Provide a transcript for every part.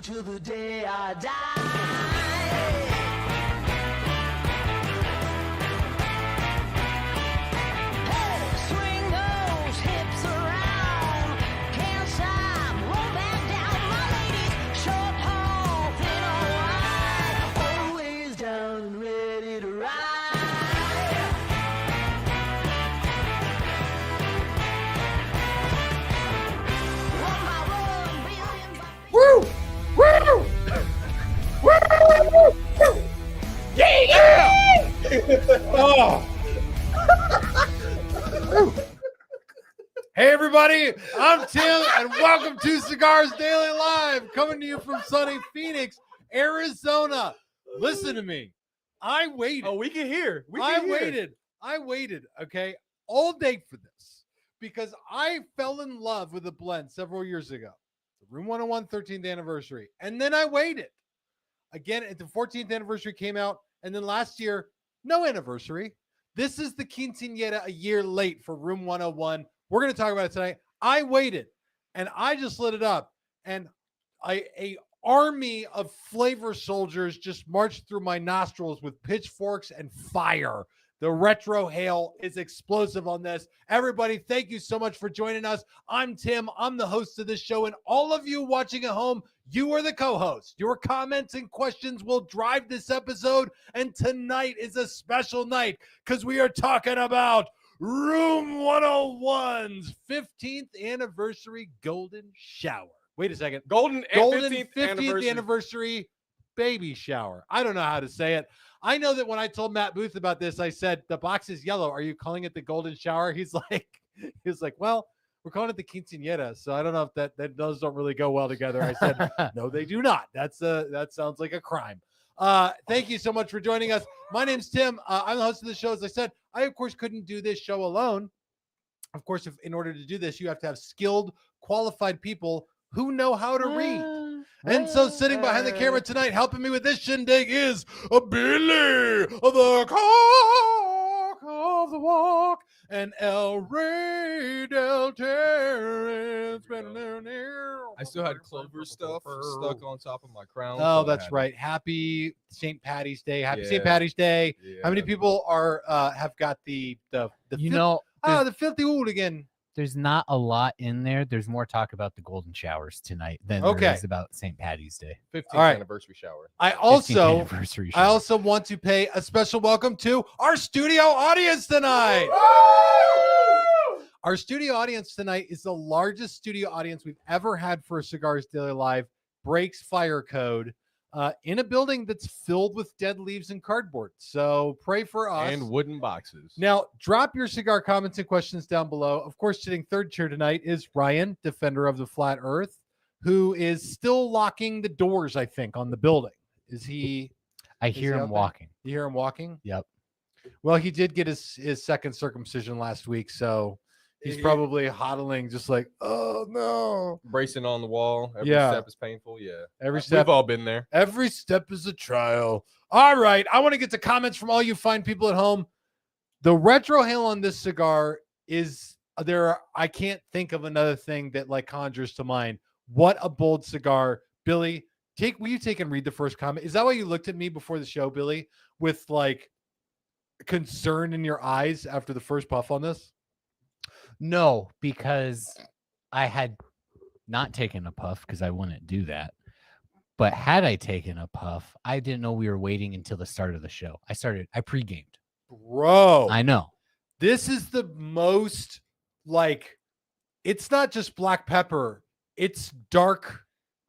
till the day I die. Hey, swing those hips around. Can't stop, roll back down. My ladies, short, tall, thin or wide. Always down and ready to ride. Woo! Woo! Woo! Yeah! Oh. Hey everybody, I'm Tim and welcome to Cigars Daily Live, coming to you from sunny Phoenix, Arizona. Listen to me. I waited. Oh, we can hear. I waited, okay, all day for this because I fell in love with a blend several years ago. Room 101 13th anniversary. And then I waited. Again, at the 14th anniversary came out. And then last year, no anniversary. This is the quinceañera a year late for Room 101. We're going to talk about it tonight. I waited and I just lit it up. And a army of flavor soldiers just marched through my nostrils with pitchforks and fire. The retro hail is explosive on this. Everybody, thank you so much for joining us. I'm Tim. I'm the host of this show. And all of you watching at home, you are the co-host. Your comments and questions will drive this episode. And tonight is a special night because we are talking about Room 101's 15th anniversary golden shower. Wait a second. Golden 15th anniversary baby shower. I don't know how to say it. I know that when I told Matt Booth about this, I said, the box is yellow. Are you calling it the golden shower? He's like, well, we're calling it the quinceañera. So I don't know if that those don't really go well together. I said, no, they do not. That sounds like a crime. Thank you so much for joining us. My name's Tim. I'm the host of the show. As I said, I, of course, couldn't do this show alone. Of course, in order to do this, you have to have skilled, qualified people who know how to read. And so sitting behind the camera tonight, helping me with this shindig is a Billy, the cock of the walk, and El Rey del Terrence. I still had Clover stuff stuck on top of my crown. Oh, so that's right. Happy St. Patty's Day. Happy St. Yeah. Patty's Day. Yeah. How many people are have got the the filthy hooligan? There's not a lot in there. There's more talk about the golden showers tonight than there is about St. Patty's Day. 15th All right. anniversary shower. I 15th anniversary shower. also want to pay a special welcome to our studio audience tonight. Our studio audience tonight is the largest studio audience we've ever had for a Cigars Daily Live. Breaks fire code in a building that's filled with dead leaves and cardboard. So pray for us. And wooden boxes. Now, drop your cigar comments and questions down below. Of course, sitting third chair tonight is Ryan, defender of the flat earth, who is still locking the doors, I think, on the building. Is he? I hear him walking. You hear him walking? Yep. Well, he did get his second circumcision last week, so he's probably hodling just like, oh, no. Bracing on the wall. Every Yeah. step is painful. Yeah. Every step. We've all been there. Every step is a trial. All right. I want to get to comments from all you fine people at home. The retro hail on this cigar is there. I can't think of another thing that like conjures to mind. What a bold cigar. Billy, will you take and read the first comment? Is that why you looked at me before the show, Billy, with like concern in your eyes after the first puff on this? No, because I had not taken a puff because I wouldn't do that. But had I taken a puff, I didn't know we were waiting until the start of the show. I pre-gamed. Bro. I know. This is the most like, it's not just black pepper, it's dark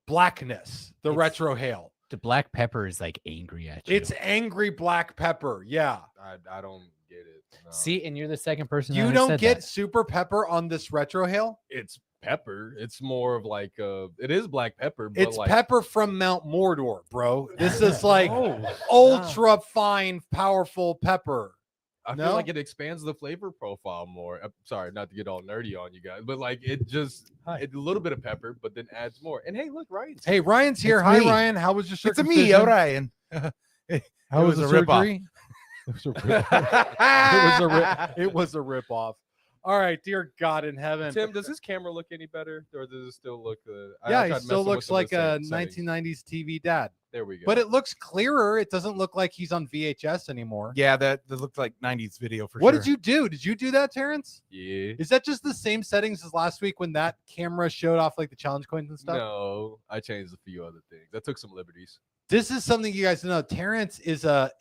blackness, the retro hail. The black pepper is like angry at you. It's angry black pepper. Yeah. I don't get it. No. See, and you're the second person. You that has don't said get that. super pepper on this retro hail? It's pepper. It's more of like it is black pepper. But It's like, pepper from Mount Mordor, bro. This is like ultra fine, powerful pepper. I feel like it expands the flavor profile more. Sorry, not to get all nerdy on you guys, but like it just a little bit of pepper, but then adds more. And hey, look, Ryan's Hey, Ryan's here. It's Hi, me. Ryan. How was your It's circumcision? me, Ryan. How was the a rip-off. surgery? It was a rip-off. All right, dear God in heaven. Tim, does this camera look any better, or does it still look? Yeah, he still looks like a 1990s TV dad. There we go. But it looks clearer. It doesn't look like he's on VHS anymore. Yeah, that looked like 90s video for What sure. did you do? Did you do that, Terrence? Yeah. Is that just the same settings as last week when that camera showed off like the challenge coins and stuff? No, I changed a few other things. I took some liberties. This is something you guys know. Terrence is a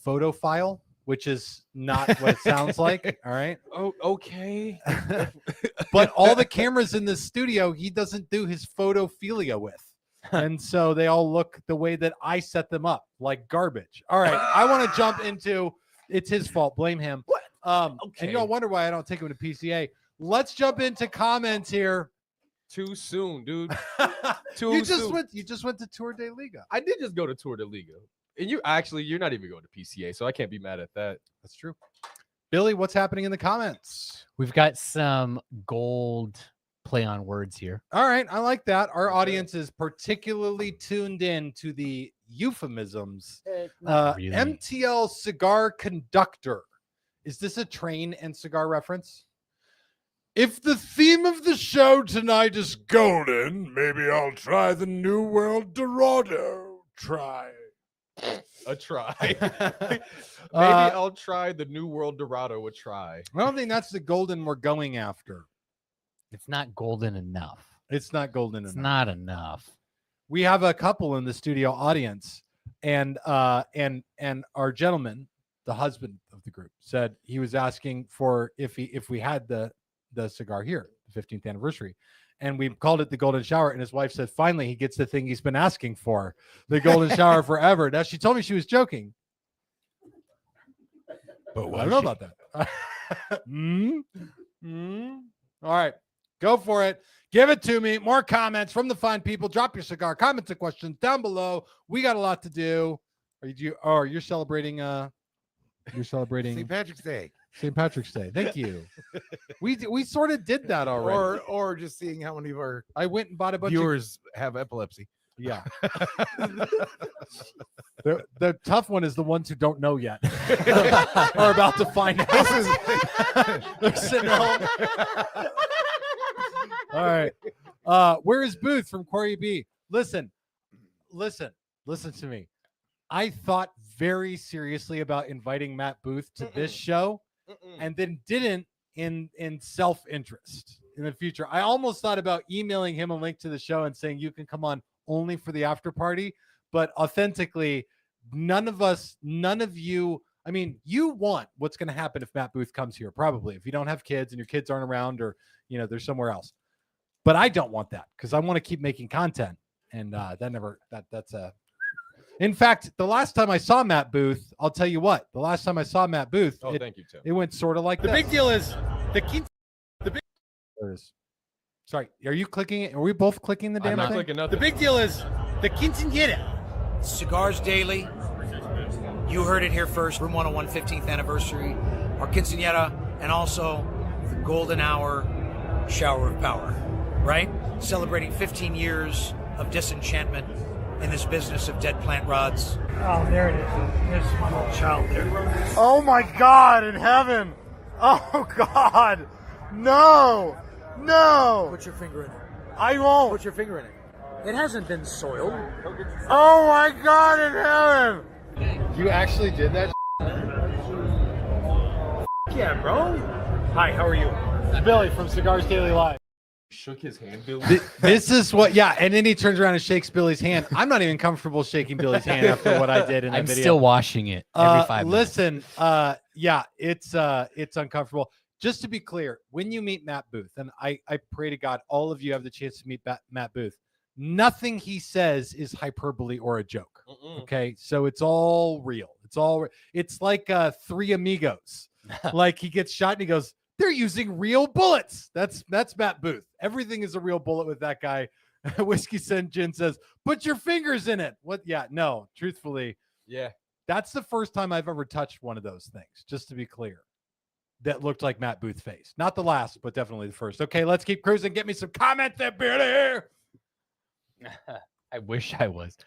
photophile, which is not what it sounds like. All right. Oh, okay. But all the cameras in this studio, he doesn't do his photophilia with. And so they all look the way that I set them up, like garbage. All right. I want to jump into it's his fault. Blame him. What? And you'll wonder why I don't take him to PCA. Let's jump into comments here. Too soon, dude. You just went to Tour de Liga. I did just go to Tour de Liga. And you're not even going to PCA, so I can't be mad at that. That's true. Billy, what's happening in the comments? We've got some gold play on words here. All right, I like that. Our audience is particularly tuned in to the euphemisms. Really. MTL cigar conductor. Is this a train and cigar reference? If the theme of the show tonight is golden, maybe I'll try the New World Dorado. Try. A try. Maybe I'll try the New World Dorado. A try. I don't think that's the golden we're going after. It's not golden enough. It's not golden It's enough. not enough. We have a couple in the studio audience, and our gentleman, the husband of the group, said he was asking for if we had the cigar here, the 15th anniversary. And we called it the golden shower. And his wife said, finally, he gets the thing he's been asking for, the golden shower forever. Now, she told me she was joking. But I don't know about that. All right. Go for it. Give it to me. More comments from the fine people. Drop your cigar comments and questions down below. We got a lot to do. You're celebrating St. Patrick's Day. St. Patrick's Day. Thank you. We sort of did that already. Or just seeing how many of our I went and bought a bunch viewers have epilepsy. Yeah. The tough one is the ones who don't know yet or about to find out. They're sitting home. All right. Where is Booth from Corey B? Listen to me. I thought very seriously about inviting Matt Booth to this show and then didn't in self-interest in the future. I almost thought about emailing him a link to the show and saying you can come on only for the after party, but authentically, none of you, I mean, you want what's going to happen if Matt Booth comes here, probably if you don't have kids and your kids aren't around or, they're somewhere else. But I don't want that because I want to keep making content. And that's a, in fact, the last time I saw Matt Booth, I'll tell you what, Thank you, Tim. it went sort of like The this. big deal is There it is. Sorry, are you clicking it? Are we both clicking the I'm damn not thing? clicking nothing. the big deal is the quinceañera. Cigars Daily. You heard it here first. Room 101 15th anniversary. Our quinceañera and also the golden hour shower of power. Right? Celebrating 15 years of disenchantment in this business of dead plant rods. Oh, there it is. There's my little child there. Oh my God in heaven! Oh God! No! Put your finger in it. I won't! Put your finger in it. It hasn't been soiled. Oh my God in heaven! You actually did that? Yeah, bro. Hi, how are you? Billy from Cigars Daily Live. Shook his hand, Billy. This is what, yeah, and then he turns around and shakes Billy's hand. I'm not even comfortable shaking Billy's hand after what I did in the I'm video. still washing it every 5 minutes. Listen, yeah, it's uncomfortable. Just to be clear, when you meet Matt Booth, and I pray to God all of you have the chance to meet Matt Booth, nothing he says is hyperbole or a joke. Okay, so it's all real. It's like Three Amigos. Like he gets shot and he goes, they're using real bullets. That's Matt Booth. Everything is a real bullet with that guy. Whiskey St. Gin says, put your fingers in it. What? Yeah, no, truthfully. Yeah. That's the first time I've ever touched one of those things, just to be clear. That looked like Matt Booth's face. Not the last, but definitely the first. Okay, let's keep cruising. Get me some comments there, Billy. I wish I was.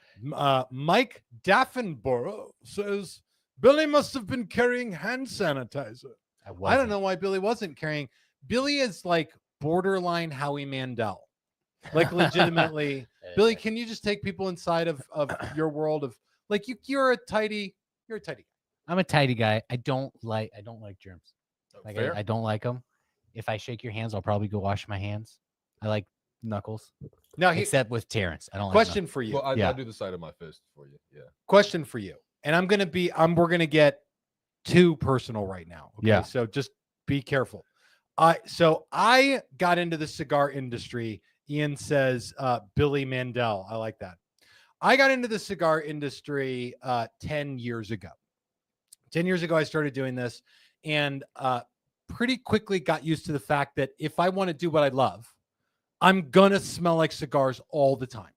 Mike Daffenborough says, Billy must have been carrying hand sanitizer. I don't know why Billy wasn't carrying. Billy is like borderline Howie Mandel. Like legitimately, Billy, can you just take people inside of your world of like you're a tidy guy. I'm a tidy guy. I don't like germs. Like Fair. I don't like them. If I shake your hands, I'll probably go wash my hands. I like knuckles, Now, except with Terrence. I don't like question for you. Well, I Yeah. do the side of my fist for you. Yeah. Question for you. And we're gonna get too personal right now. Okay. Yeah. So just be careful. So I got into the cigar industry. Ian says Billy Mandel. I like that. I got into the cigar industry 10 years ago. 10 years ago, I started doing this and pretty quickly got used to the fact that if I want to do what I love, I'm going to smell like cigars all the time.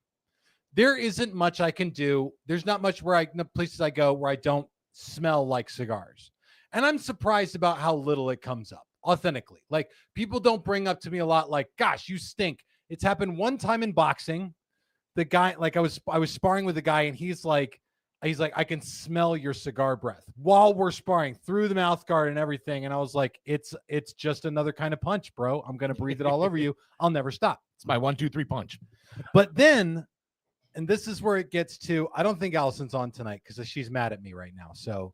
There isn't much I can do. There's not much the places I go where I don't smell like cigars. And I'm surprised about how little it comes up authentically. Like people don't bring up to me a lot like, gosh, you stink. It's happened one time in boxing. The guy, like I was sparring with a guy and he's like, I can smell your cigar breath while we're sparring through the mouth guard and everything. And I was like, it's just another kind of punch, bro. I'm going to breathe it all over you. I'll never stop. It's my 1, 2, 3 punch. But then, and this is where it gets to, I don't think Allison's on tonight because she's mad at me right now. So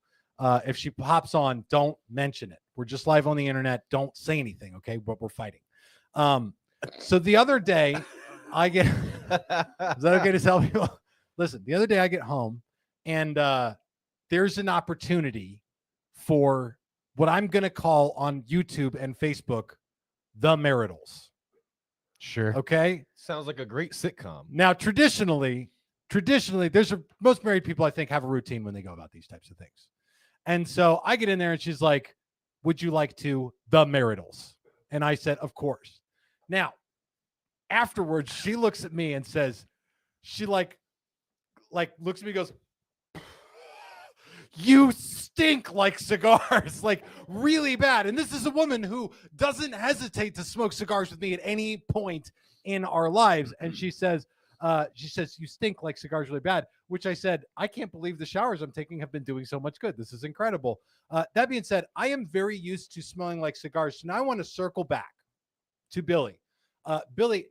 if she pops on, don't mention it. We're just live on the internet. Don't say anything. Okay. But we're fighting. So the other day I get, is that okay to tell people? Listen, the other day I get home and there's an opportunity for what I'm going to call on YouTube and Facebook, the Maritals. Sure. Okay. Sounds like a great sitcom. Now, traditionally, most married people, I think, have a routine when they go about these types of things. And so I get in there and she's like, would you like to the Maritals? And I said, of course. Now, afterwards, she looks at me and says, she like looks at me and goes, you stink like cigars, like really bad. And this is a woman who doesn't hesitate to smoke cigars with me at any point in our lives. And she says, you stink like cigars really bad, which I said, I can't believe the showers I'm taking have been doing so much good. This is incredible. That being said, I am very used to smelling like cigars. So now I want to circle back to Billy. Billy,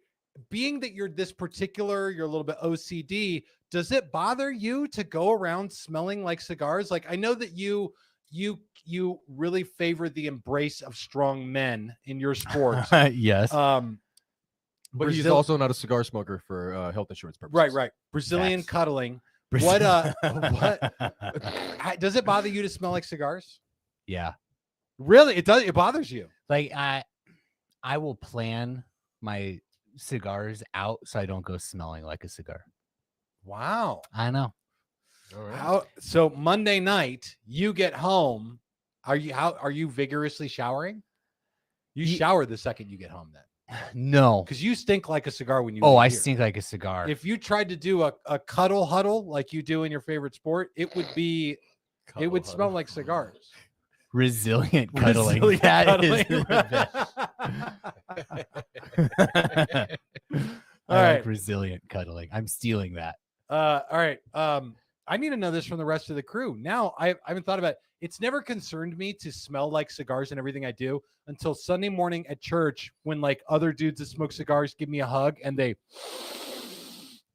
being that you're this particular, you're a little bit OCD, does it bother you to go around smelling like cigars? Like I know that you really favor the embrace of strong men in your sports. Yes. But he's also not a cigar smoker for health insurance purposes. Right. Brazilian Facts. cuddling. What does it bother you to smell like cigars? Yeah. Really? It does. It bothers you. Like I will plan my cigars out so I don't go smelling like a cigar. Wow. I know. All right. So Monday night, you get home. Are you vigorously showering? You shower the second you get home then. No. Because you stink like a cigar when you Oh, leave I here. stink like a cigar. If you tried to do a cuddle huddle like you do in your favorite sport, it would smell like cigars. Resilient cuddling. Resilient That cuddling. is the best. All I right. like resilient cuddling. I'm stealing that. All right. I need to know this from the rest of the crew. Now, I haven't thought about it. It's never concerned me to smell like cigars and everything I do until Sunday morning at church when like other dudes that smoke cigars give me a hug and they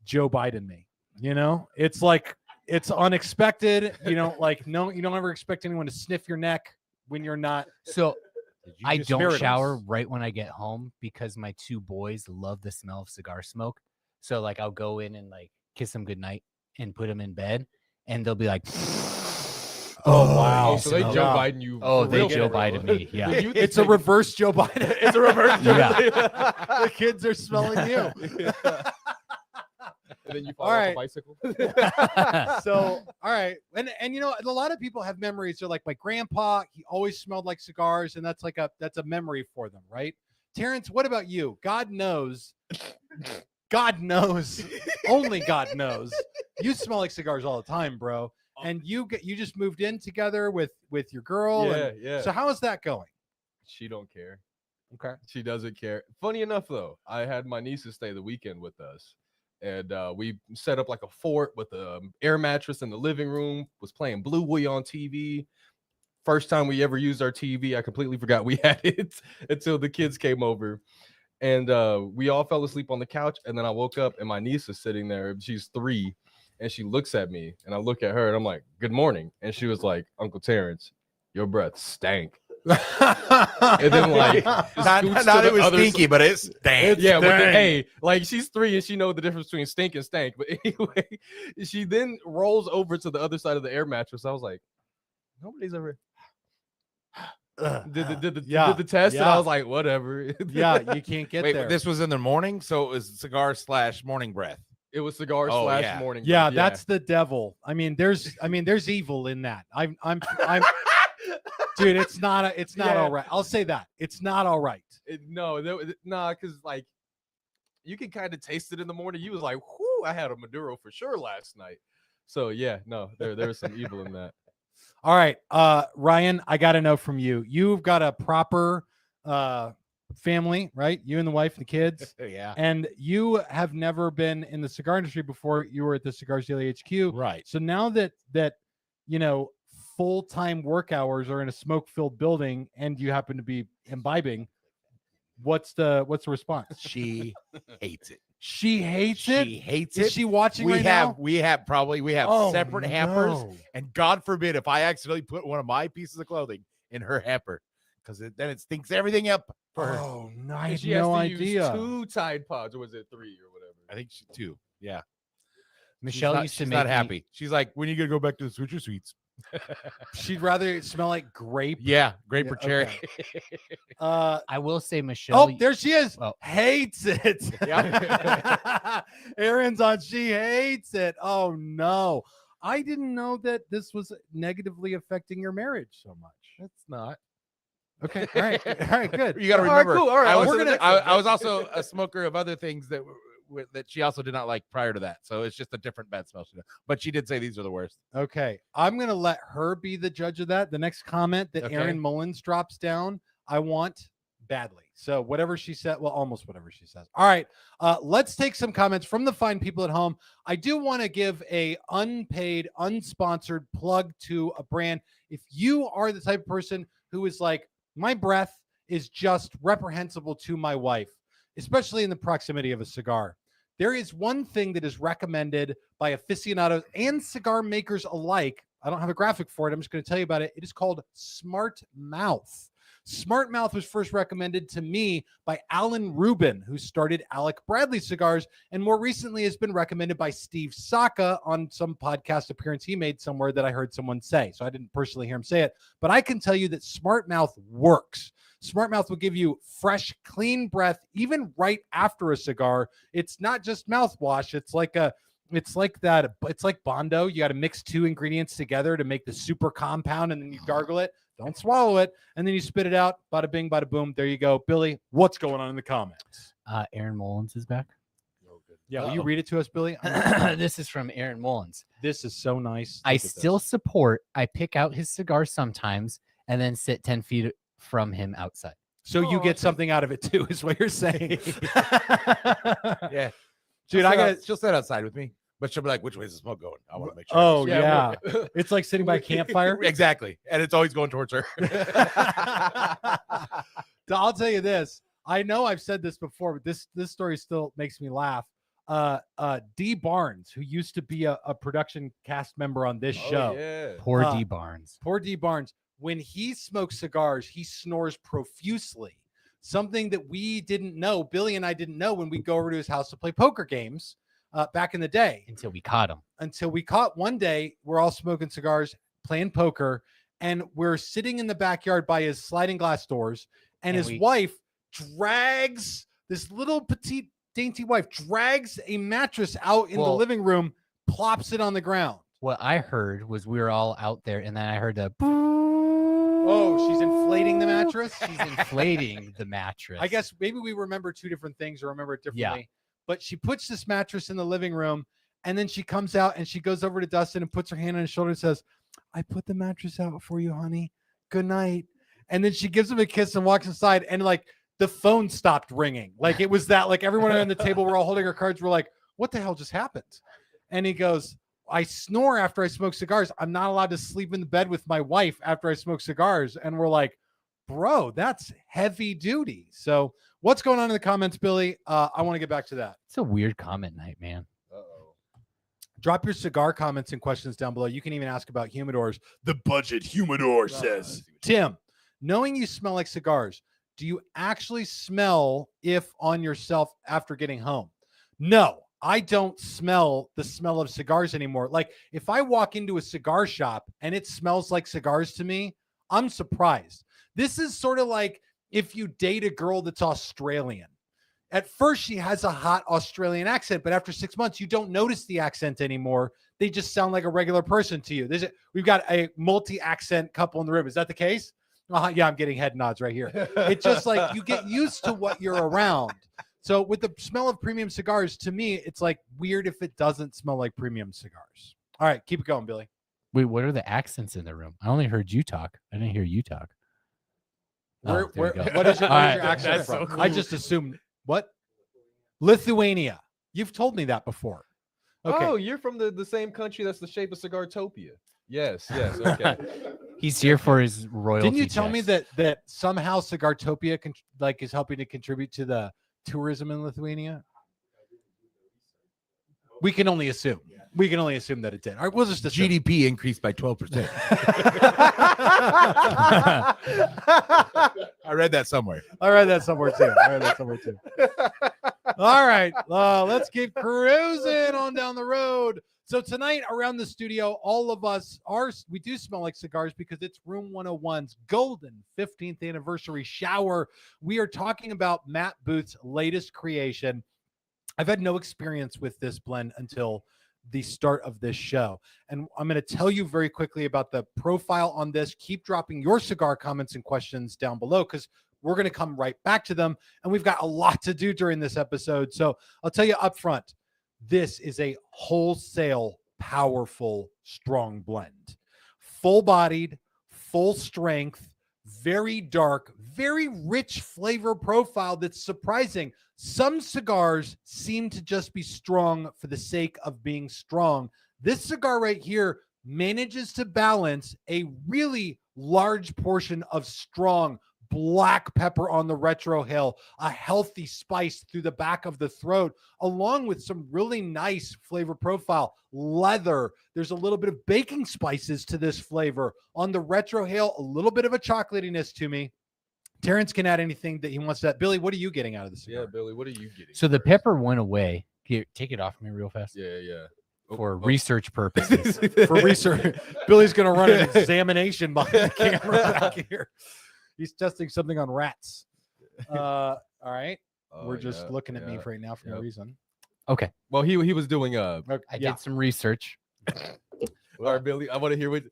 Joe Biden me. You know, it's like it's unexpected. You know, like no, you don't ever expect anyone to sniff your neck when you're not. So I just don't Maritals. shower right when I get home because my two boys love the smell of cigar smoke. So like I'll go in and like kiss them goodnight and put them in bed and they'll be like, Oh, wow. Oh, so they Oh, Joe wow. Biden you. oh, for they real, Joe bro. Biden me. Yeah. It's a reverse Joe Biden. It's a reverse Joe Yeah. Biden. The kids are smelling you. And then you fall All off right. a bicycle. So, all right. And you know, a lot of people have memories. They're like, my grandpa, he always smelled like cigars, and that's a memory for them, right? Terrence, what about you? God knows, only God knows. You smell like cigars all the time, bro. And you just moved in together with your girl. and Yeah. So how is that going? She don't care. Okay. She doesn't care. Funny enough, though, I had my nieces stay the weekend with us, and we set up like a fort with an air mattress in the living room. Was playing Blue Wee on TV. first time we ever used our TV. I completely forgot we had it until the kids came over. And we all fell asleep on the couch. And then I woke up and my niece is sitting there. She's 3. And she looks at me and I look at her and I'm like, good morning. And she was like, Uncle Terrence, your breath stank. And then like not it was stinky, but it stank. Yeah, but then, hey, like she's 3 and she knows the difference between stink and stank. But anyway, she then rolls over to the other side of the air mattress. I was like, nobody's ever did the test, and I was like, whatever. Yeah, you can't get Wait, there. this was in the morning, so it was cigar / morning breath. It was cigar / morning. Yeah, breath. that's the devil. I mean, there's evil in that. I'm dude, it's not all right. I'll say that. It's not all right. Because like you can kind of taste it in the morning. You was like, whoo, I had a Maduro for sure last night. So yeah, no, there's some evil in that. All right, Ryan, I got to know from you. You've got a proper family, right? You and the wife and the kids. Yeah. And you have never been in the cigar industry before. You were at the Cigars Daily HQ. Right. So now that full-time work hours are in a smoke-filled building and you happen to be imbibing, what's the response? She hates it. She hates it. She hates Is it. she watching We right have now? we have Oh, separate hampers, no. and God forbid if I accidentally put one of my pieces of clothing in her hamper, because then it stinks everything up for her. Oh no, I And had she has no to idea. use 2 Tide Pods, or was it 3 or whatever? I think she 2. Yeah. Michelle used to she's make not me- happy. She's like, when are you gonna go back to the Switcher Sweets? She'd rather smell like grape. Yeah, grape or Yeah, cherry. okay. I will say, Michelle. Oh, there she is. Oh. Hates it. Aaron's on. She hates it. Oh no. I didn't know that this was negatively affecting your marriage so much. It's not. Okay. All right. All right. Good. You got to All right, remember. cool. All right, I on was, to the next one. I was also a smoker of other things that that she also did not like prior to that. So it's just a different bad smell. But she did say these are the worst. Okay. I'm going to let her be the judge of that. The next comment that Okay. Aaron Mullins drops down, I want badly. So whatever she said, well, almost whatever she says. All right. Let's take some comments from the fine people at home. I do want to give a unpaid, unsponsored plug to a brand. If you are the type of person who is like, my breath is just reprehensible to my wife, especially in the proximity of a cigar, there is one thing that is recommended by aficionados and cigar makers alike. I don't have a graphic for it. I'm just going to tell you about it. It is called Smart Mouth. Smart Mouth was first recommended to me by Alan Rubin, who started Alec Bradley Cigars, and more recently has been recommended by Steve Saka on some podcast appearance he made somewhere that I heard someone say. So I didn't personally hear him say it, but I can tell you that Smart Mouth works. Smart Mouth will give you fresh, clean breath, even right after a cigar. It's not just mouthwash. It's like Bondo. You got to mix 2 ingredients together to make the super compound, and then you gargle it. Don't swallow it, and then you spit it out. Bada bing, bada boom. There you go. Billy, what's going on in the comments? Aaron Mullins is back. Yeah, will you read it to us, Billy? This is from Aaron Mullins. This is so nice. I Look at still this. support. I pick out his cigars sometimes and then sit 10 feet from him outside. So you get something out of it too, is what you're saying. Yeah. Dude, I got. she'll sit outside with me, but she'll be like, which way is the smoke going? I want to make sure. Oh Yeah, yeah, it's like sitting by a campfire. Exactly. And it's always going towards her. I'll tell you this. I know I've said this before, but this story still makes me laugh. D Barnes, who used to be a production cast member on this show. Yeah. Poor D Barnes. Poor D Barnes. When he smokes cigars, he snores profusely. Something that we didn't know, Billy and I didn't know when we go over to his house to play poker games back in the day. Until we caught him. Until we caught one day, we're all smoking cigars, playing poker, and we're sitting in the backyard by his sliding glass doors, and his wife drags this little petite dainty wife drags a mattress out in the living room, plops it on the ground. What I heard was we were all out there, and then I heard a Oh, she's inflating the mattress. She's inflating the mattress. I guess maybe we remember 2 different things or remember it differently. Yeah. But she puts this mattress in the living room, and then she comes out and she goes over to Dustin and puts her hand on his shoulder and says, I put the mattress out for you, honey. Good night. And then she gives him a kiss and walks inside, and like the phone stopped ringing. Like it was that, like everyone around the table, we're all holding our cards. We're like, what the hell just happened? And he goes, I snore after I smoke cigars. I'm not allowed to sleep in the bed with my wife after I smoke cigars. And we're like, bro, that's heavy duty. So what's going on in the comments, Billy? I want to get back to that. It's a weird comment night, man. Drop your cigar comments and questions down below. You can even ask about humidors. The budget humidor says, Tim, knowing you smell like cigars, do you actually smell if on yourself after getting home? No, I don't smell the smell of cigars anymore. Like if I walk into a cigar shop and it smells like cigars to me, I'm surprised. This is sort of like if you date a girl that's Australian. At first, she has a hot Australian accent, but after 6 months, you don't notice the accent anymore. They just sound like a regular person to you. We've got a multi-accent couple in the room. Is that the case? Yeah, I'm getting head nods right here. It's just like you get used to what you're around. So with the smell of premium cigars, to me, it's like weird if it doesn't smell like premium cigars. All right, keep it going, Billy. Wait, what are the accents in the room? I only heard you talk. I didn't hear you talk. What is your, All what is your right, accent that's so from? I just assumed what? Lithuania. You've told me that before. Okay. Oh, you're from the same country that's the shape of Cigartopia. Yes. Okay. He's here for his royalty. Didn't you tell me checks. that somehow Cigartopia is helping to contribute to the tourism in Lithuania? We can only assume. We can only assume that it did. All right, we'll just assume. GDP increased by 12%. I read that somewhere. I read that somewhere too. All right, let's keep cruising on down the road. So tonight around the studio, all of us we do smell like cigars because it's Room 101's golden 15th anniversary shower. We are talking about Matt Booth's latest creation. I've had no experience with this blend until the start of this show. And I'm going to tell you very quickly about the profile on this. Keep dropping your cigar comments and questions down below because we're going to come right back to them. And we've got a lot to do during this episode. So I'll tell you up front, this is a wholesale, powerful, strong blend. Full-bodied, full strength, very dark, very rich flavor profile that's surprising. Some cigars seem to just be strong for the sake of being strong. This cigar right here manages to balance a really large portion of strong black pepper on the retrohale, a healthy spice through the back of the throat, along with some really nice flavor profile. Leather. There's a little bit of baking spices to this flavor. On the retrohale, a little bit of a chocolatiness to me. Terrence can add anything that he wants to add. Billy, what are you getting out of this? Yeah, Billy, what are you getting? So the first? pepper went away. Here, take it off me real fast. Yeah. For research purposes. For research. Billy's going to run an examination behind the camera back here. He's testing something on rats. All right. We're just looking at me right now for no reason. Okay. Well, he was doing I did some research. All right, Billy, I want to hear what.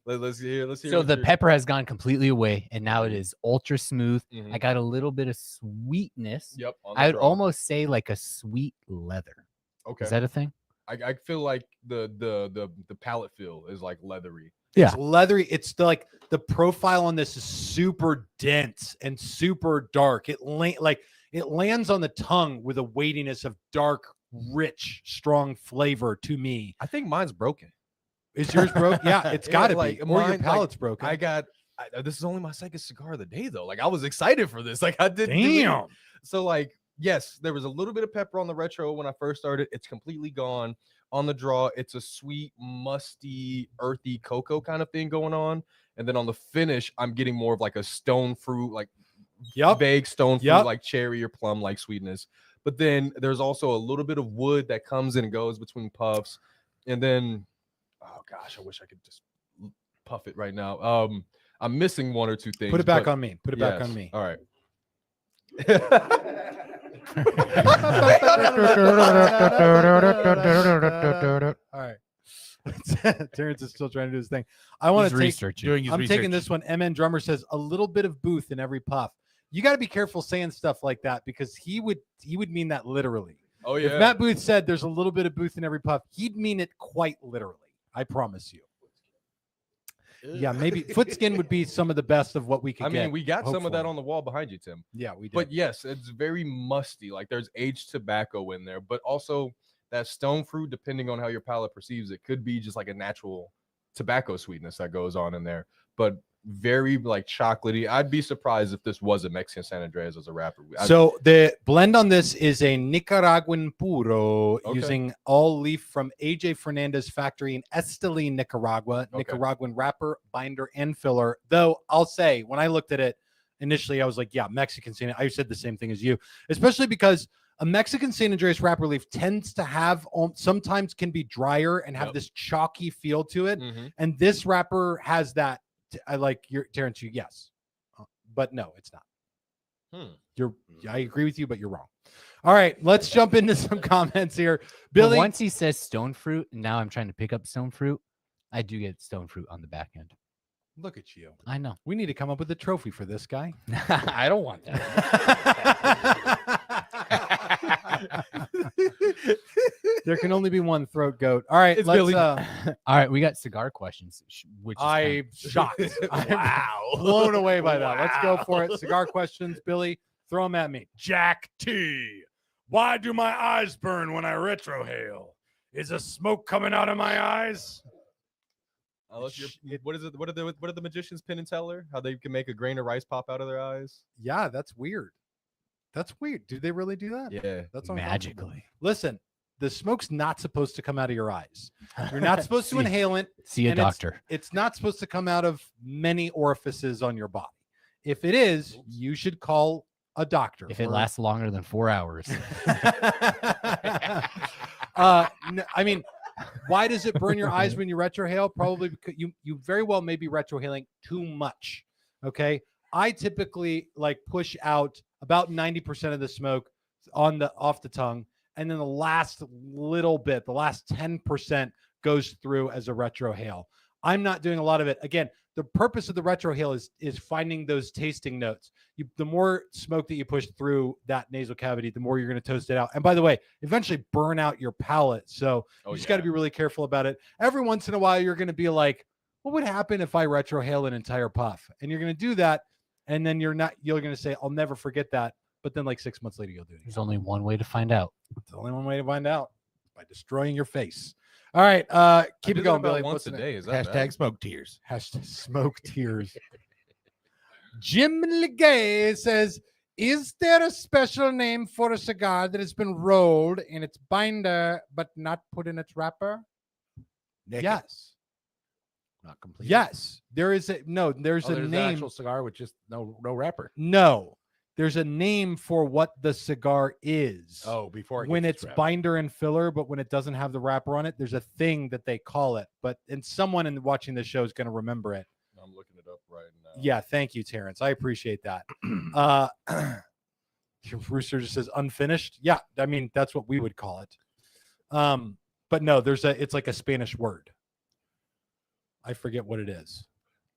Let's hear. So what the you're- pepper has gone completely away, and now it is ultra smooth. Mhm. I got a little bit of sweetness. Yep. on the I would draw. almost say like a sweet leather. Okay. Is that a thing? I feel like the palate feel is like leathery. It's leathery. It's like the profile on this is super dense and super dark. It lands on the tongue with a weightiness of dark, rich, strong flavor to me. I think mine's broken. Is yours broke? Yeah, it's got to like, be. Or your mine, like, palate's broken. This is only my second cigar of the day though. Like I was excited for this. Like I didn't. Damn. So like yes, there was a little bit of pepper on the retro when I first started. It's completely gone. On the draw, it's a sweet, musty, earthy cocoa kind of thing going on. And then on the finish, I'm getting more of like a stone fruit, like vague stone fruit, like cherry or plum like sweetness. But then there's also a little bit of wood that comes and goes between puffs. And then, oh gosh, I wish I could just puff it right now. I'm missing one or two things. Put it back on me. Put it back on me. All right. All right. Terrence is still trying to do his thing. I want to take. researching. I'm taking this one. MN Drummer says a little bit of Booth in every puff. You got to be careful saying stuff like that because he would mean that literally. Oh yeah. If Matt Booth said there's a little bit of Booth in every puff, he'd mean it quite literally. I promise you. Yeah, maybe Footskin would be some of the best of what we could get. I mean, we got some of that hopefully. on the wall behind you, Tim. Yeah, we did. But yes, it's very musty. Like there's aged tobacco in there, but also that stone fruit, depending on how your palate perceives it, could be just like a natural tobacco sweetness that goes on in there, but very like chocolatey. I'd be surprised if this was a Mexican San Andreas as a wrapper. So the blend on this is a Nicaraguan puro Okay. using all leaf from AJ Fernandez factory in Esteli, Nicaragua. Okay. Nicaraguan wrapper, binder, and filler. Though I'll say, when I looked at it initially, I was like, yeah, Mexican San. I said the same thing as you, especially because a Mexican San Andreas wrapper leaf tends to have sometimes can be drier and have Yep. this chalky feel to it. Mhm. And this wrapper has that. I like your Terrence. Yes, but no, it's not. I agree with you, but you're wrong. All right, let's jump into some comments here. Billy, Once he says stone fruit, and now I'm trying to pick up stone fruit, I do get stone fruit on the back end. look at you. I know. We need to come up with a trophy for this guy. I don't want that. There can only be one throat goat. All right, It's let's. Billy. All right, we got cigar questions, which is I'm shocked. Wow. I'm blown away by that. Let's go for it. Cigar questions, Billy. Throw them at me. Jack T. Why do my eyes burn when I retrohale? Is the smoke coming out of my eyes? Unless what is it? What are the magicians Penn and Teller? How they can make a grain of rice pop out of their eyes? Yeah, that's weird. That's weird. Do they really do that? Yeah. That's uncomfortable. magically. Listen, the smoke's not supposed to come out of your eyes. You're not supposed to inhale it. See a and it's- doctor. It's not supposed to come out of many orifices on your body. If it is, you should call a doctor. If it lasts longer than 4 hours. I mean, why does it burn your eyes when you retrohale? Probably because you very well may be retrohaling too much. Okay. I typically like push out about 90% of the smoke off the tongue. And then the last little bit, the last 10% goes through as a retrohale. I'm not doing a lot of it. Again, the purpose of the retrohale is finding those tasting notes. The more smoke that you push through that nasal cavity, the more you're going to toast it out. And by the way, eventually burn out your palate. So you just got to be really careful about it. Every once in a while, you're going to be like, what would happen if I retrohale an entire puff? And you're going to do that. And then you're going to say, I'll never forget that. But then like 6 months later, you'll do it. There's only one way to find out. It's only one way to find out, by destroying your face. All right. Keep it going, Billy. Once What's a the day. Is that Hashtag bad? smoke tears. Hashtag smoke tears. Jim Legay says, is there a special name for a cigar that has been rolled in its binder but not put in its wrapper? Naked. Yes. Not complete. Yes. There's a There's an name. actual cigar with just no wrapper. No. There's a name for what the cigar is. Oh, before When it's binder and filler, but when it doesn't have the wrapper on it, there's a thing that they call it. And someone watching the show is going to remember it. I'm looking it up right now. Yeah, thank you, Terrence. I appreciate that. Rooster just says unfinished. Yeah, I mean that's what we would call it. But no, it's like a Spanish word. I forget what it is.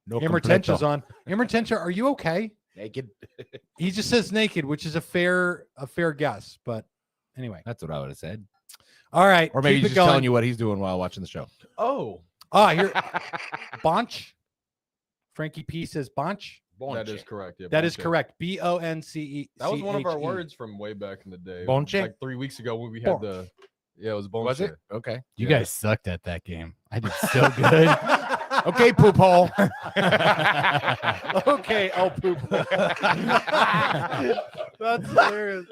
no Emertencha's on. Emertencha, are you okay? naked. He just says naked, which is a fair guess. But anyway, That's what I would have said. all right. Or maybe keep he's it just going. telling you what he's doing while watching the show. Oh, Here, Bonch. Frankie P says Bonch. that is correct. Yeah, That is bonche. correct. Bonce. That was one of our words from way back in the day. Bonche? Like 3 weeks ago when we had Bonche. it was bonche. Was it? Okay. You Yeah. guys sucked at that game. I did so good. Okay, poop hole. Okay, I'll poop. That's hilarious.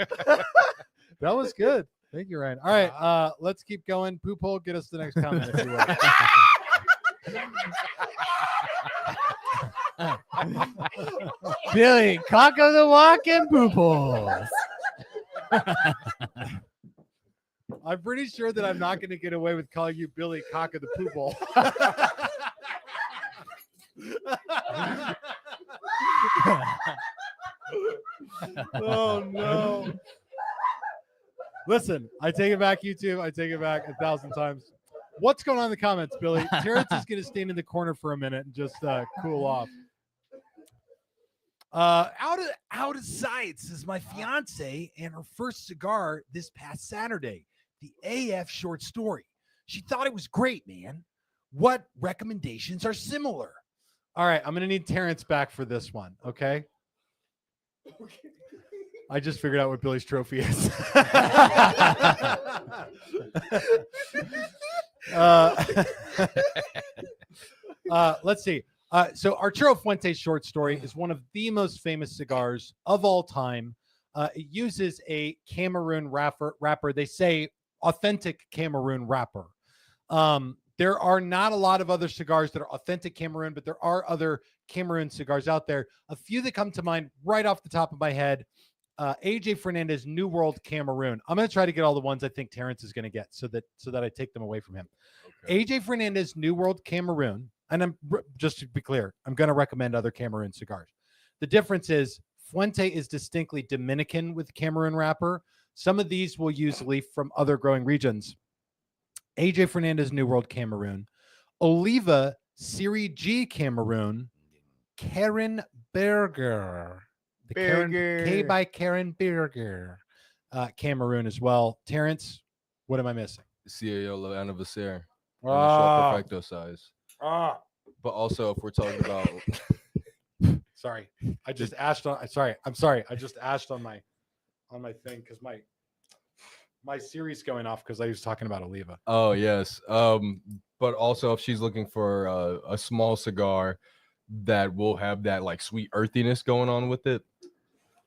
That was good. Thank you, Ryan. All right, let's keep going. Poop hole, get us the next comment if you will. Billy, cock of the walk and poop holes. I'm pretty sure that I'm not going to get away with calling you Billy Cock of the Poop Hole. Oh no. Listen, I take it back, YouTube. I take it back 1,000 times. What's going on in the comments, Billy? Terrence is going to stand in the corner for a minute and just cool off. Out of sights is my fiance and her first cigar this past Saturday, the AF short story. She thought it was great, man. What recommendations are similar? All right, I'm going to need Terrence back for this one, okay? I just figured out what Billy's trophy is. Let's see. So Arturo Fuente's short story is one of the most famous cigars of all time. It uses a Cameroon wrapper. They say authentic Cameroon wrapper. There are not a lot of other cigars that are authentic Cameroon, but there are other Cameroon cigars out there. A few that come to mind right off the top of my head. AJ Fernandez New World Cameroon. I'm going to try to get all the ones I think Terrence is going to get so that I take them away from him. Okay. AJ Fernandez New World Cameroon, and I'm just to be clear, I'm going to recommend other Cameroon cigars. The difference is Fuente is distinctly Dominican with Cameroon wrapper. Some of these will use leaf from other growing regions. AJ Fernandez New World Cameroon, Oliva Serie G Cameroon, Karen Berger. The Karen, K by Karen Berger, Cameroon as well. Terrence, what am I missing? CAO Anniversaire. Ah. On the short perfecto size. Ah, But also, if we're talking about sorry, I just asked on. Sorry, I'm sorry. I just asked on my thing because my Siri's going off because I was talking about Oliva. oh yes, but also if she's looking for a small cigar that will have that like sweet earthiness going on with it,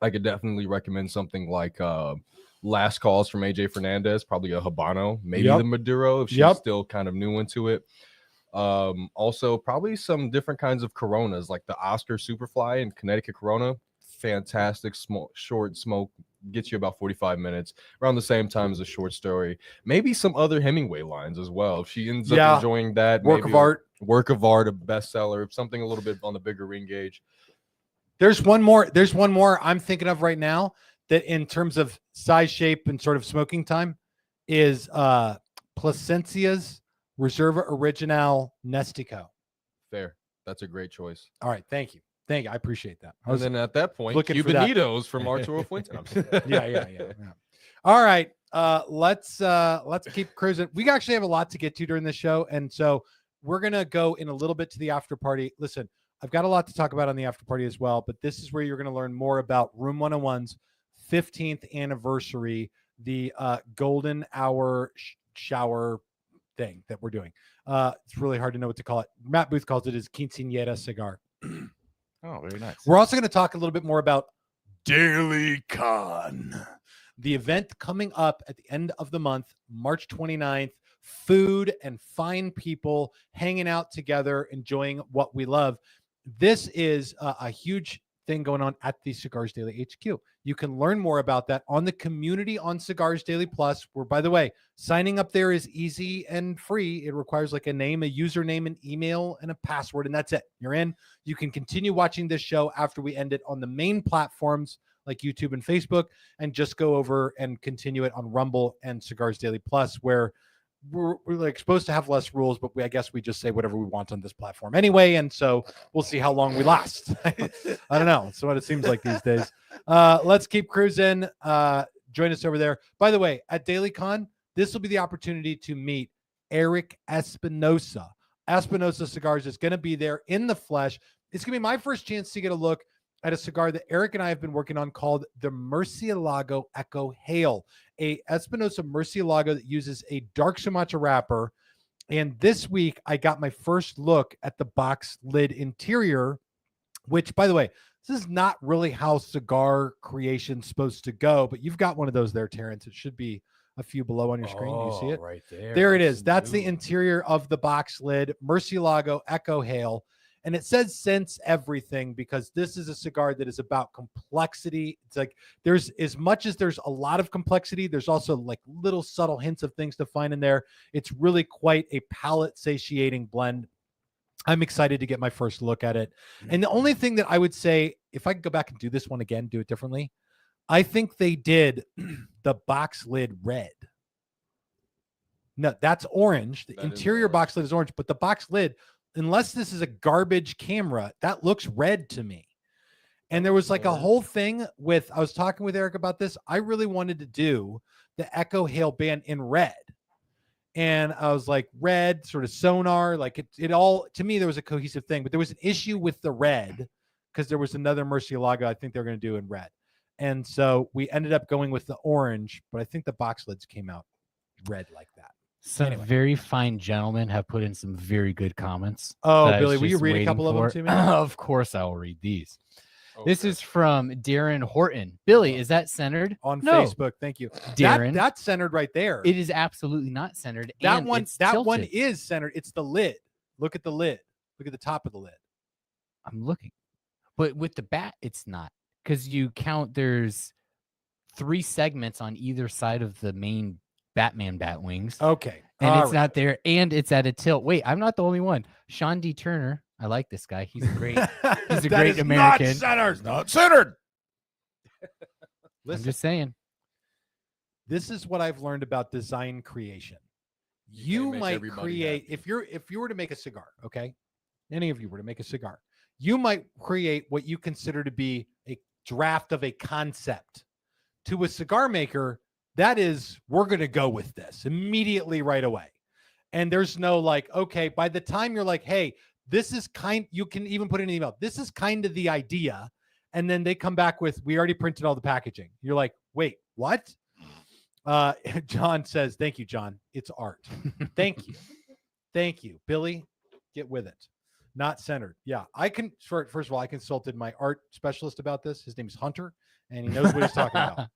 I could definitely recommend something like Last Calls from AJ Fernandez, probably a Habano, maybe Yep. the Maduro if she's Yep. still kind of new into it. Also probably some different kinds of Coronas like the Oscar Superfly and Connecticut Corona. Fantastic small short smoke, gets you about 45 minutes, around the same time as a short story. Maybe some other Hemingway lines as well if she ends Yeah. up enjoying that. Work maybe of art. work of art, a bestseller, something a little bit on the bigger ring gauge. There's one more I'm thinking of right now that in terms of size, shape, and sort of smoking time is Placencia's Reserva Original Nestico. Fair, that's a great choice. All right, thank you. I appreciate that. I And was- then at that point, looking for that. Cubanitos from Arturo Fuente. yeah. All right, let's keep cruising. We actually have a lot to get to during this show, and so we're gonna go in a little bit to the after party. Listen, I've got a lot to talk about on the after party as well, but this is where you're going to learn more about Room 101's 15th anniversary, the golden hour shower thing that we're doing. It's really hard to know what to call it. Matt Booth calls it his quinceañera cigar. Oh, very nice. We're also going to talk a little bit more about Daily Con. the event coming up at the end of the month, March 29th. Food and fine people hanging out together, enjoying what we love. This is a huge thing going on at the Cigars Daily HQ. You can learn more about that on the community on Cigars Daily Plus, where, by the way, signing up there is easy and free. It requires like a name, a username, an email, and a password, and that's it. You're in. You can continue watching this show after we end it on the main platforms like YouTube and Facebook, and just go over and continue it on Rumble and Cigars Daily Plus, where we're like supposed to have less rules, but I guess we just say whatever we want on this platform anyway. And so we'll see how long we last. I don't know. That's what it seems like these days. Let's keep cruising. Join us over there. By the way, at DailyCon, this will be the opportunity to meet Eric Espinosa. Espinosa Cigars is going to be there in the flesh. It's going to be my first chance to get a look at a cigar that Eric and I have been working on called the Murcielago Echo Hail, a Espinosa Murcielago that uses a dark Sumatra wrapper. And this week, I got my first look at the box lid interior, which, by the way, this is not really how cigar creation's supposed to go, but you've got one of those there, Terrence. It should be a few below on your screen. Do you see it? Right there. There it is. That's the interior of the box lid, Murcielago Echo Hail. And it says sense everything because this is a cigar that is about complexity. It's like there's as much as there's a lot of complexity, there's also like little subtle hints of things to find in there. It's really quite a palate satiating blend. I'm excited to get my first look at it. And the only thing that I would say, if I could go back and do this one again, do it differently, I think they did the box lid red. No, that's orange. The That is interior orange. box lid is orange, but the box lid, unless this is a garbage camera, that looks red to me. And there was like a whole thing with, I was talking with Eric about this. I really wanted to do the Echo Hail band in red. And I was like, red, sort of sonar, like it all, to me, there was a cohesive thing, but there was an issue with the red because there was another Murcielago I think they're going to do in red. And so we ended up going with the orange, but I think the box lids came out read like that. Some Anyway. very fine gentlemen have put in some very good comments. Oh, that I Billy, was will you just read a waiting couple of them for. to me? Of course, I will read these. This Okay. is from Darren Horton. Billy, is that centered? On No. Facebook. Thank you. Darren. That's centered right there. It is absolutely not centered. that and one it's that one tilted. is centered. It's the lid. Look at the lid. Look at the top of the lid. I'm looking. But with the bat, it's not. Because you count there's 3 segments on either side of the main Batman bat wings. Okay. And all it's right. not there. And it's at a tilt. Wait, I'm not the only one. Sean D. Turner. I like this guy. He's a great That great is American. Not centered. Not centered. I'm Listen, just saying. this is what I've learned about design creation. You You can't make might everybody create happy. if you were to make a cigar, okay? Any of you were to make a cigar, you might create what you consider to be a draft of a concept. To a cigar maker, that is, we're going to go with this immediately right away. And there's no like, okay, by the time you're like, hey, this is you can even put in an email. This is kind of the idea. And then they come back with, we already printed all the packaging. You're like, wait, what? John says, thank you, John. It's art. Thank you. Thank you. Billy, get with it. Not centered. Yeah. First of all, I consulted my art specialist about this. His name's Hunter, and he knows what he's talking about.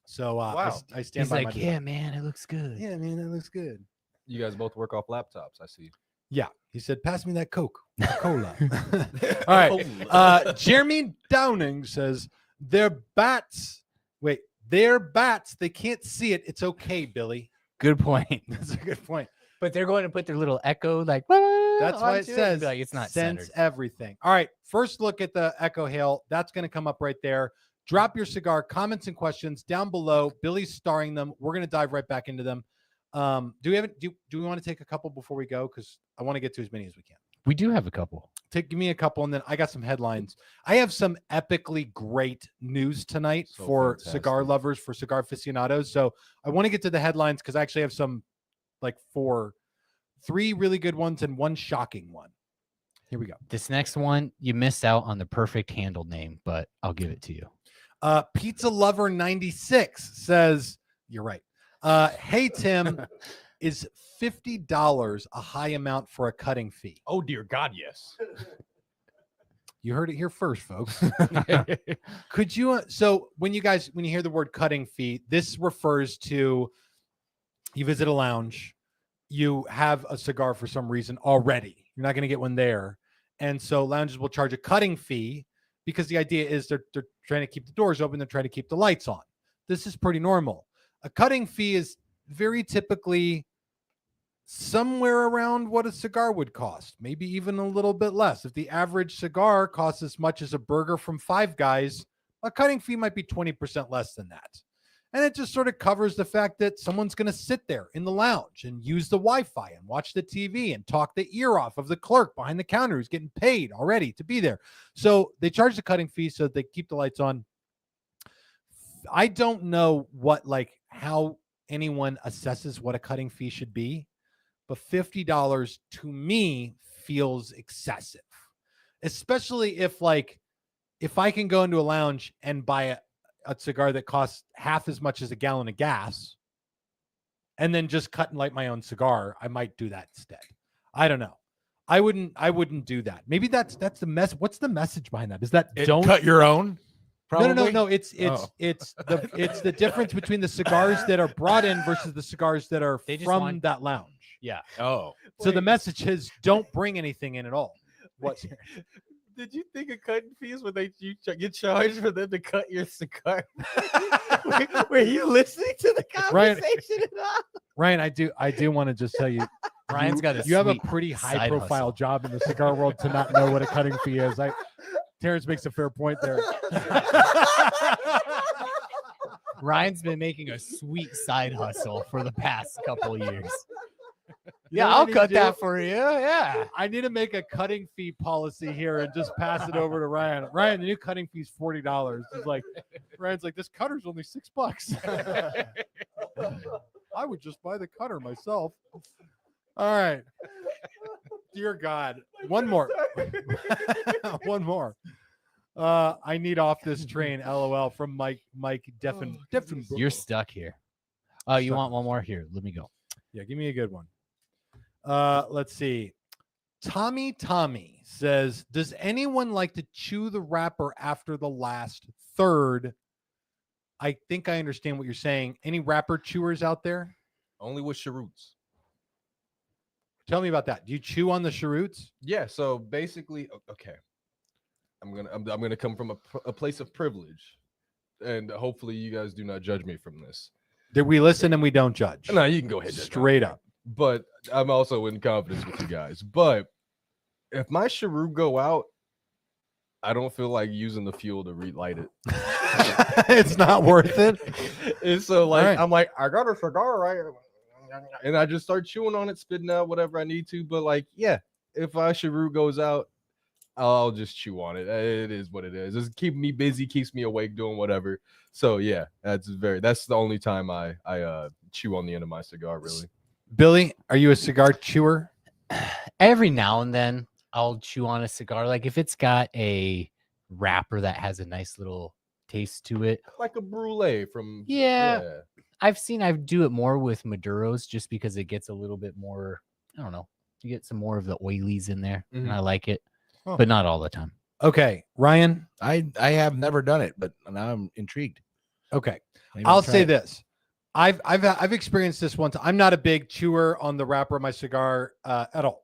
So Wow. I stand He's by like, my yeah, man, it looks good. yeah, man, that looks good. You guys both work off laptops. I see. Yeah. He said, pass me that Coke. Cola. All right. Jeremy Downing says, they're bats. Wait, they're bats. They can't see it. It's okay, Billy. Good point. That's a good point. But they're going to put their little echo like That's why it onto and says be like it's not sense centered. everything. All right. First look at the Echo Hail. That's going to come up right there. Drop your cigar comments and questions down below. Billy's starring them. We're going to dive right back into them. Do we want to take a couple before we go? Because I want to get to as many as we can. We do have a couple. Give me a couple, and then I got some headlines. I have some epically great news tonight So for fantastic. cigar lovers, for cigar aficionados. So I want to get to the headlines because I actually have some, like 3 really good ones and 1 shocking one. Here we go. This next one, you missed out on the perfect handle name, but I'll give it to you. Pizza Lover 96 says, you're right. Hey, Tim, is $50 a high amount for a cutting fee? Oh dear God, yes. You heard it here first, folks. Could you? So when you hear the word cutting fee, this refers to you visit a lounge, you have a cigar for some reason already. You're not going to get one there, and so lounges will charge a cutting fee because the idea is they're trying to keep the doors open, they're trying to keep the lights on. This is pretty normal. A cutting fee is very typically somewhere around what a cigar would cost, maybe even a little bit less. If the average cigar costs as much as a burger from Five Guys, a cutting fee might be 20% less than that. And it just sort of covers the fact that someone's going to sit there in the lounge and use the Wi-Fi and watch the TV and talk the ear off of the clerk behind the counter who's getting paid already to be there. So they charge the cutting fee so that they keep the lights on. I don't know how anyone assesses what a cutting fee should be, but $50 to me feels excessive, especially if I can go into a lounge and buy a cigar that costs half as much as a gallon of gas and then just cut and light my own cigar. I might do that instead. I don't know. I wouldn't do that. Maybe that's the mess. What's the message behind that? Is that don't cut your own? Probably? No. It's Oh. it's the difference between the cigars that are brought in versus the cigars that are They just from want- that lounge. Yeah. Oh. So the message is don't bring anything in at all. What? Did you think of cutting fees when you get charged for them to cut your cigar? Were you listening to the Ryan- conversation at all? Ryan, I do want to just tell you, Ryan's got a you have a sweet pretty high side profile hustle. job in the cigar world to not know what a cutting fee is. Terrence makes a fair point there. Ryan's been making a sweet side hustle for the past couple of years. You know Yeah, what I I'll need cut to that do? for you. Yeah. I need to make a cutting fee policy here and just pass it over to Ryan. Ryan, the new cutting fee is $40. It's like Ryan's like, this cutter's only $6. I would just buy the cutter myself. All right. Dear God. One more. One more. I need off this train. LOL from Mike Deffen. You're stuck here. Oh, you Suck want on one more? Here, let me go. Yeah, give me a good one. Let's see. Tommy says, does anyone like to chew the wrapper after the last third? I think I understand what you're saying. Any wrapper chewers out there? Only with cheroots. Tell me about that. Do you chew on the cheroots? Yeah. So basically, okay. I'm gonna come from a place of privilege, and hopefully you guys do not judge me from this. That we listen and we don't judge. No, you can go ahead. Judge. Straight up. But I'm also in confidence with you guys. But if my cheroot go out, I don't feel like using the fuel to relight it. It's not worth it. And so like Right. I'm like, I got a cigar, right? And I just start chewing on it, spitting out whatever I need to. But like, yeah, if my cheroot goes out, I'll just chew on it. It is what it is. It's keeping me busy, keeps me awake, doing whatever. So yeah, that's the only time I chew on the end of my cigar, really. Billy, are you a cigar chewer? Every now and then I'll chew on a cigar. Like if it's got a wrapper that has a nice little taste to it. Like a brulee from Yeah. I've do it more with Maduros just because it gets a little bit more, I don't know, you get some more of the oilies in there and I like it, Oh. but not all the time. Okay, Ryan. I have never done it, but now I'm intrigued. Okay, Maybe I'll try say it. this. I've experienced this one time. I'm not a big chewer on the wrapper of my cigar at all.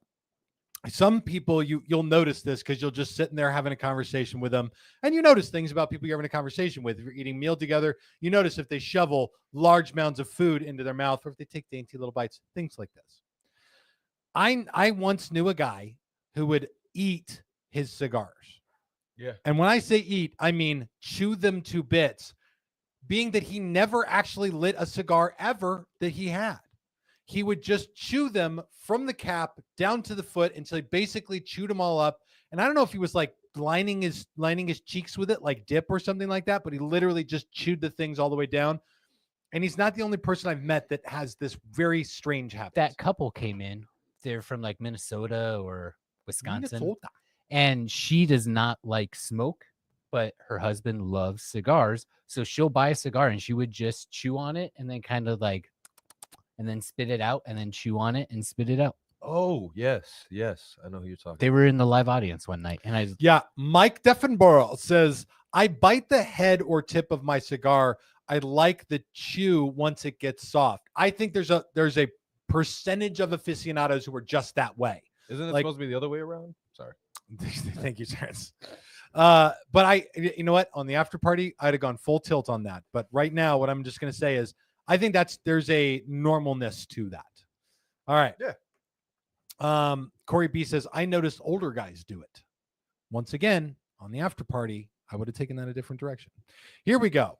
Some people you'll notice this because you'll just sitting there having a conversation with them, and you notice things about people you're having a conversation with. If you're eating meal together, you notice if they shovel large mounds of food into their mouth, or if they take dainty little bites, things like this. I once knew a guy who would eat his cigars. Yeah. And when I say eat, I mean chew them to bits, being that he never actually lit a cigar ever that he had. He would just chew them from the cap down to the foot until he basically chewed them all up. And I don't know if he was like lining his cheeks with it like dip or something like that, but he literally just chewed the things all the way down. And he's not the only person I've met that has this very strange habit. That couple came in, they're from like Minnesota or Wisconsin, Minnesota. and she does not like smoke, but her husband loves cigars. So she'll buy a cigar and she would just chew on it and then kind of like, and then spit it out and then chew on it and spit it out. Oh, yes. I know who you're talking They were in the live audience one night and I Yeah, Mike Deffenborough says, I bite the head or tip of my cigar. I like the chew once it gets soft. I think there's a percentage of aficionados who are just that way. Isn't it Like- supposed to be the other way around? Sorry. Thank you, Terrence. But you know what? On the after party, I'd have gone full tilt on that. But right now, what I'm just going to say is, I think there's a normalness to that. All right. Yeah. Corey B says, I noticed older guys do it. Once again, on the after party, I would have taken that a different direction. Here we go.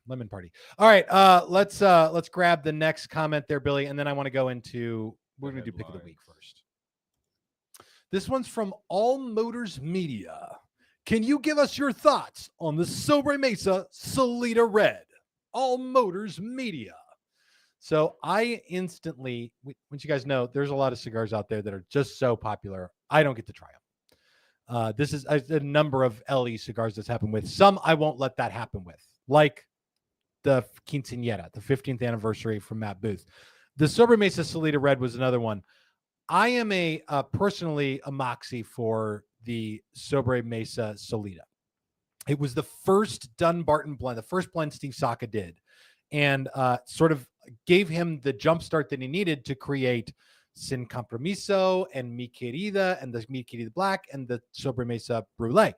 Lemon party. All right. Let's grab the next comment there, Billy. And then I want to go into, we're going to do pick of the week first. This one's from All Motors Media. Can you give us your thoughts on the Sobre Mesa Solita Red? All Motors Media. So I instantly, once you guys know, there's a lot of cigars out there that are just so popular. I don't get to try them. This is a number of LE cigars that's happened with. Some I won't let that happen with, like the quinceañera, the 15th anniversary from Matt Booth. The Sobre Mesa Solita Red was another one. I am personally a moxie for the Sobre Mesa Solita. It was the first Dunbarton blend, the first blend Steve Saka did, and sort of gave him the jumpstart that he needed to create Sin Compromiso and Mi Querida and the Mi Querida Black and the Sobre Mesa Brulee.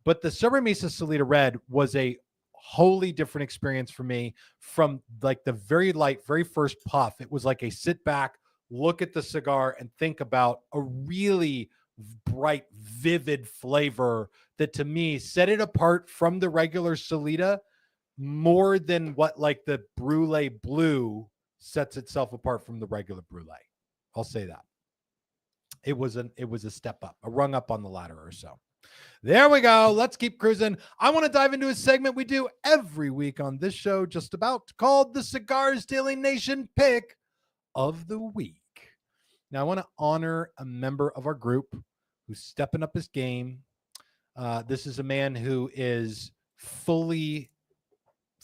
But the Sobre Mesa Solita Red was a wholly different experience for me from like the very light, very first puff. It was like a sit back, look at the cigar and think about a really bright, vivid flavor that to me set it apart from the regular Solita more than what like the Brulee Blue sets itself apart from the regular Brulee. I'll say that. It was a step up, a rung up on the ladder or so. There we go. Let's keep cruising. I want to dive into a segment we do every week on this show, just about, called the Cigars Daily Nation Pick of the Week. Now, I want to honor a member of our group who's stepping up his game. This is a man who is fully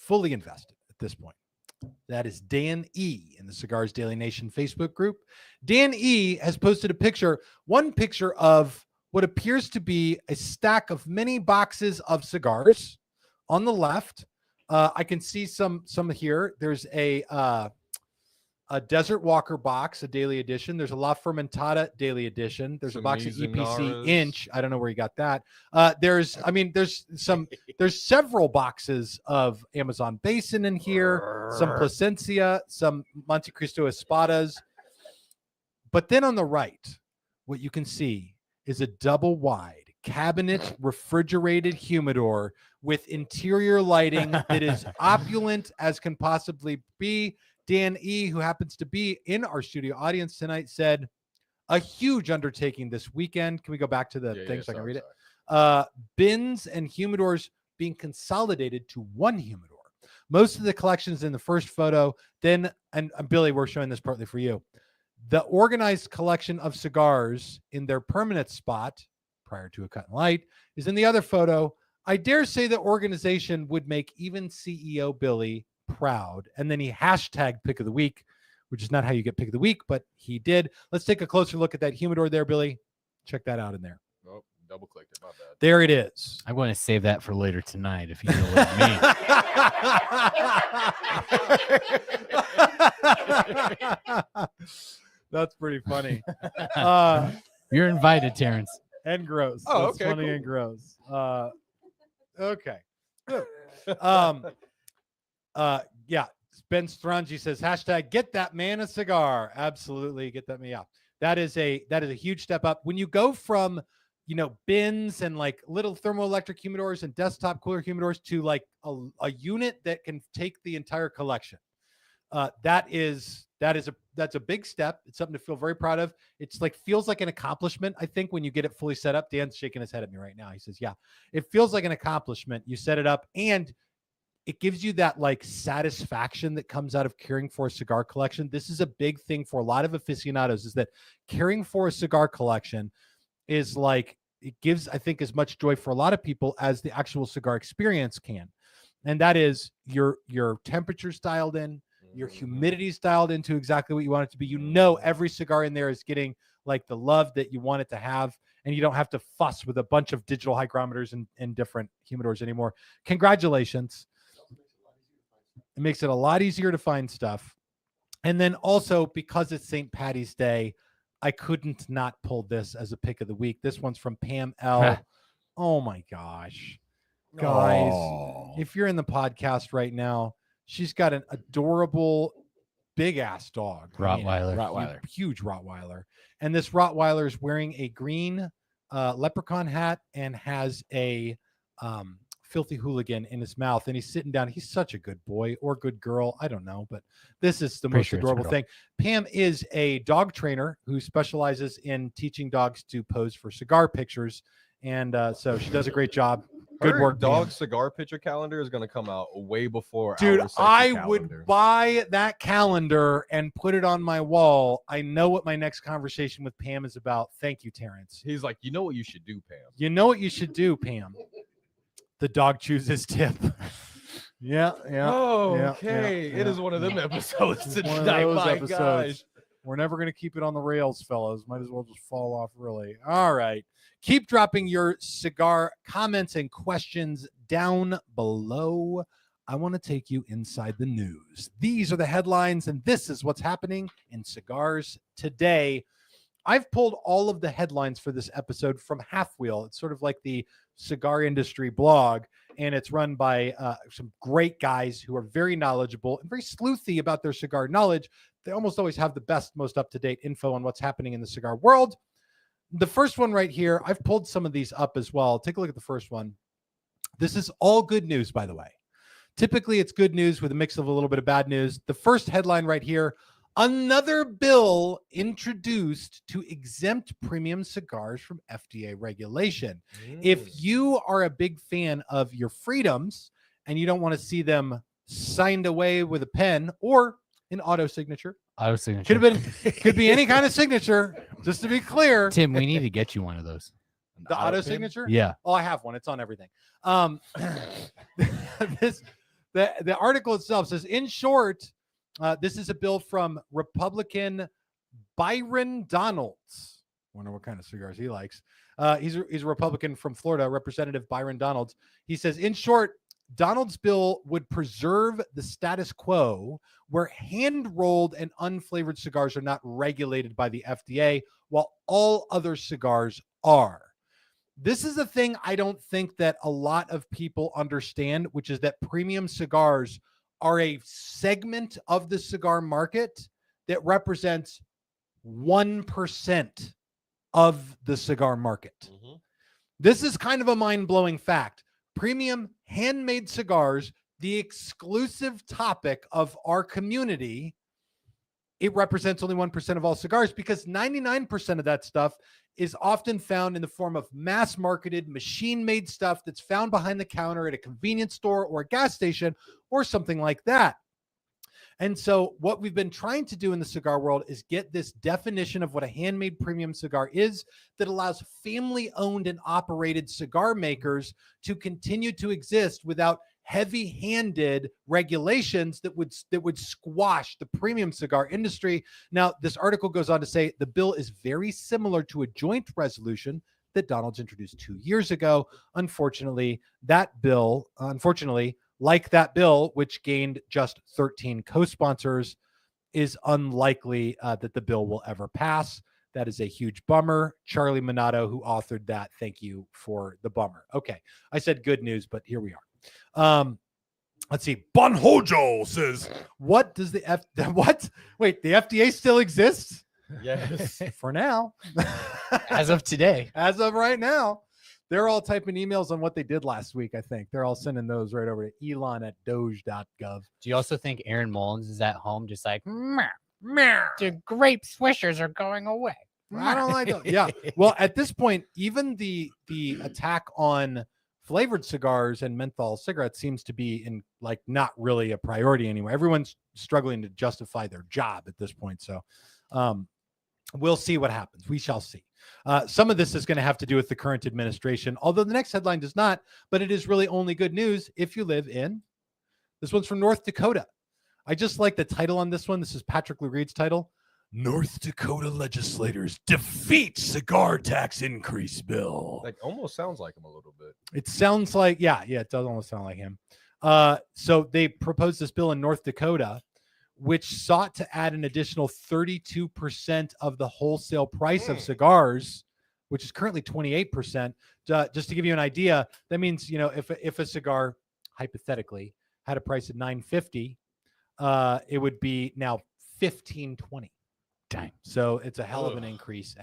invested at this point. That is Dan E. in the Cigars Daily Nation Facebook group. Dan E. has posted a picture, one picture of what appears to be a stack of many boxes of cigars on the left. I can see some here. There's a Desert Walker box, a daily edition. There's a La Fermentada daily edition. There's a box of EPC Mizunara's. Inch. I don't know where you got that. There's several boxes of Amazon Basin in here, some Plasencia, some Montecristo Espadas. But then on the right, what you can see is a double wide cabinet refrigerated humidor with interior lighting that is opulent as can possibly be. Dan E., who happens to be in our studio audience tonight, said, a huge undertaking this weekend. Can we go back to the thing so I can read it? Bins and humidors being consolidated to one humidor. Most of the collections in the first photo. Then, and Billy, we're showing this partly for you. The organized collection of cigars in their permanent spot prior to a cut and light is in the other photo. I dare say the organization would make even CEO Billy proud. And then he hashtag pick of the week, which is not how you get pick of the week, but he did. Let's take a closer look at that humidor there, Billy. Check that out in there. Oh, double clicked it. My bad. There it is. I'm going to save that for later tonight, if you know what I mean. That's pretty funny. You're invited, Terrence. And gross. Oh, That's okay, funny cool. and gross. Okay. Good. Yeah. Ben Strangi says hashtag get that man a cigar. Absolutely. Get that me out. That is a huge step up. When you go from, bins and like little thermoelectric humidors and desktop cooler humidors to like a unit that can take the entire collection. That's a big step. It's something to feel very proud of. It's like feels like an accomplishment. I think when you get it fully set up. Dan's shaking his head at me right now. He says, yeah, it feels like an accomplishment. You set it up and it gives you that like satisfaction that comes out of caring for a cigar collection. This is a big thing for a lot of aficionados, is that caring for a cigar collection is like, it gives, I think, as much joy for a lot of people as the actual cigar experience can. And that is your temperature's dialed in, your humidity's dialed into exactly what you want it to be. Every cigar in there is getting like the love that you want it to have, and you don't have to fuss with a bunch of digital hygrometers and different humidors anymore. Congratulations. It makes it a lot easier to find stuff. And then also, because it's St. Patty's Day, I couldn't not pull this as a pick of the week. This one's from Pam L. Oh my gosh. Guys, if you're in the podcast right now, she's got an adorable big ass dog. Rottweiler. Huge Rottweiler. And this Rottweiler is wearing a green leprechaun hat and has a filthy hooligan in his mouth, and he's sitting down. He's such a good boy or good girl. I don't know, but this is the most adorable thing. Pam is a dog trainer who specializes in teaching dogs to pose for cigar pictures. And so she does a great job. Good Her work, dog Pam. cigar picture calendar is going to come out way before. Dude, our sexy I calendar. would buy that calendar and put it on my wall. I know what my next conversation with Pam is about. Thank you, Terrence. He's like, you know what you should do, Pam. You know what you should do, Pam. The dog chooses tip. Yeah. Oh, yeah, okay. yeah, It is yeah. one of them episodes One of tonight. those My episodes. gosh. We're never going to keep it on the rails, fellas. Might as well just fall off early. All right. Keep dropping your cigar comments and questions down below. I want to take you inside the news. These are the headlines, and this is what's happening in cigars today. I've pulled all of the headlines for this episode from Half Wheel. It's sort of like the cigar industry blog, and it's run by some great guys who are very knowledgeable and very sleuthy about their cigar knowledge. They almost always have the best, most up-to-date info on what's happening in the cigar world. The first one right here, I've pulled some of these up as well. Take a look at the first one. This is all good news, by the way. Typically, it's good news with a mix of a little bit of bad news. The first headline right here, another bill introduced to exempt premium cigars from FDA regulation. If you are a big fan of your freedoms and you don't want to see them signed away with a pen or an auto signature, could be any kind of signature, just to be clear. Tim, we need to get you one of those. The auto signature? Yeah. Oh, I have one. It's on everything. The article itself says, in short, this is a bill from Republican Byron Donalds. Wonder what kind of cigars he likes. He's a Republican from Florida, Representative Byron Donalds. He says, in short, Donald's bill would preserve the status quo where hand-rolled and unflavored cigars are not regulated by the FDA, while all other cigars are. This is a thing I don't think that a lot of people understand, which is that premium cigars are a segment of the cigar market that represents 1% of the cigar market. Mm-hmm. This is kind of a mind-blowing fact. Premium handmade cigars, the exclusive topic of our community, it represents only 1% of all cigars because 99% of that stuff is often found in the form of mass-marketed, machine-made stuff that's found behind the counter at a convenience store or a gas station or something like that. And so what we've been trying to do in the cigar world is get this definition of what a handmade premium cigar is that allows family-owned and operated cigar makers to continue to exist without heavy-handed regulations that would squash the premium cigar industry. Now, this article goes on to say the bill is very similar to a joint resolution that Donald's introduced 2 years ago. Unfortunately, like that bill, which gained just 13 co-sponsors, is unlikely that the bill will ever pass. That is a huge bummer. Charlie Minato, who authored that, thank you for the bummer. Okay, I said good news, but here we are. Let's see. Bonhojo says, What does the Wait, the FDA still exists? Yes. For now. As of today. As of right now. They're all typing emails on what they did last week, I think. They're all sending those right over to Elon at doge.gov. Do you also think Aaron Mullins is at home just like, the grape swishers are going away? I don't like those. Yeah. Well, at this point, even the attack on flavored cigars and menthol cigarettes seems to be in like not really a priority anymore. Everyone's struggling to justify their job at this point. So we'll see what happens. We shall see. Some of this is going to have to do with the current administration, although the next headline does not, but it is really only good news if you live in, this one's from North Dakota. I just like the title on this one. This is Patrick Lou Reed's title. North Dakota legislators defeat cigar tax increase bill. Like almost sounds like him a little bit. It sounds like, yeah, it does almost sound like him. So they proposed this bill in North Dakota, which sought to add an additional 32% of the wholesale price of cigars, which is currently 28%. Just to give you an idea, that means, if a cigar hypothetically had a price of $9.50, it would be now $15.20. Dang. So it's a hell of an increase,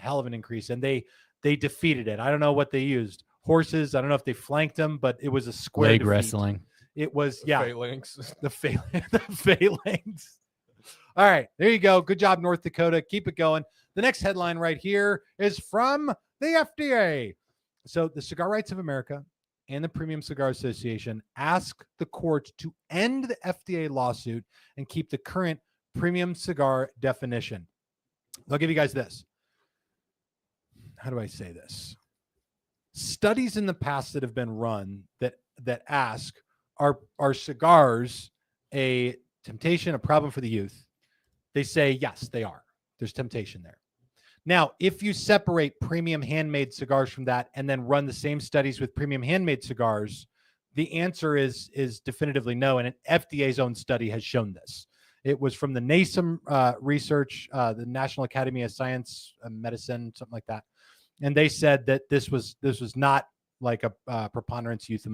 and they defeated it. I don't know what they used. Horses. I don't know if they flanked them, but it was a square Leg defeat. wrestling. It was, The yeah. phalanx. The phalanx. All right, there you go. Good job, North Dakota. Keep it going. The next headline right here is from the FDA. So the Cigar Rights of America and the Premium Cigar Association ask the court to end the FDA lawsuit and keep the current premium cigar definition. I'll give you guys this. How do I say this? Studies in the past that have been run that ask, are cigars a temptation, a problem for the youth? They say, yes, they are. There's temptation there. Now, if you separate premium handmade cigars from that and then run the same studies with premium handmade cigars, the answer is definitively no. And an FDA's own study has shown this. It was from the NASM research, the National Academy of Science and Medicine, something like that. And they said that this was not like a preponderance issue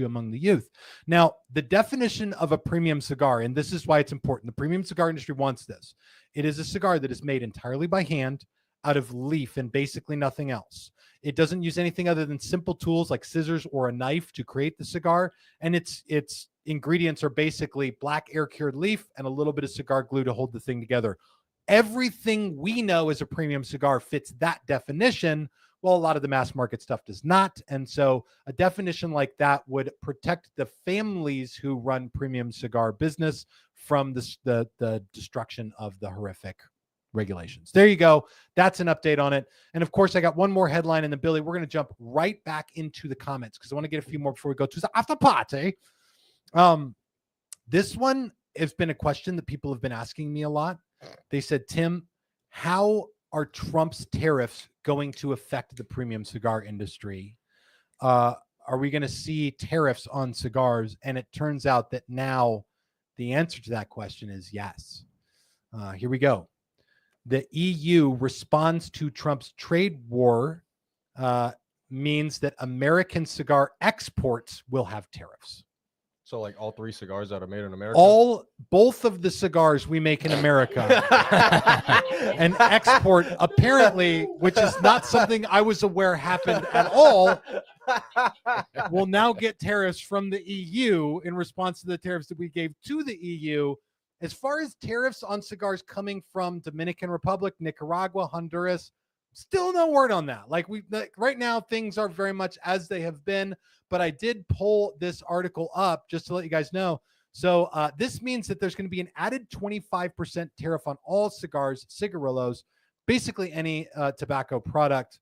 among the youth. Now, the definition of a premium cigar, and this is why it's important. The premium cigar industry wants this. It is a cigar that is made entirely by hand out of leaf and basically nothing else. It doesn't use anything other than simple tools like scissors or a knife to create the cigar. And its ingredients are basically black air cured leaf and a little bit of cigar glue to hold the thing together. Everything we know as a premium cigar fits that definition. Well, a lot of the mass market stuff does not. And so a definition like that would protect the families who run premium cigar business from the destruction of the horrific regulations. There you go. That's an update on it. And of course, I got one more headline, and then Billy, we're going to jump right back into the comments because I want to get a few more before we go to the after party. This one has been a question that people have been asking me a lot. They said, Tim, how are Trump's tariffs going to affect the premium cigar industry? Are we going to see tariffs on cigars? And it turns out that now the answer to that question is yes. Here we go. The EU responds to Trump's trade war means that American cigar exports will have tariffs. So like all 3 cigars that are made in America? Both of the cigars we make in America and export, apparently, which is not something I was aware happened at all, will now get tariffs from the EU in response to the tariffs that we gave to the EU. As far as tariffs on cigars coming from Dominican Republic, Nicaragua, Honduras, still no word on that. Like right now, things are very much as they have been. But I did pull this article up just to let you guys know. So this means that there's going to be an added 25% tariff on all cigars, cigarillos, basically any tobacco product.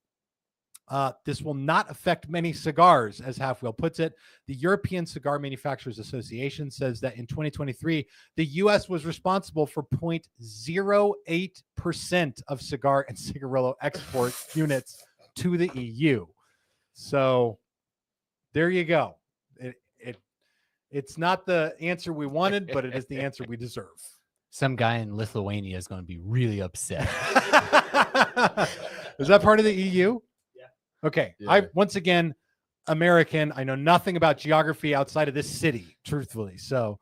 This will not affect many cigars, as Halfwheel puts it. The European Cigar Manufacturers Association says that in 2023, the U.S. was responsible for 0.08% of cigar and cigarillo export units to the EU. So there you go. It's not the answer we wanted, but it is the answer we deserve. Some guy in Lithuania is going to be really upset. Is that part of the EU? Yeah. Okay. Yeah. I once again, American. I know nothing about geography outside of this city, truthfully. So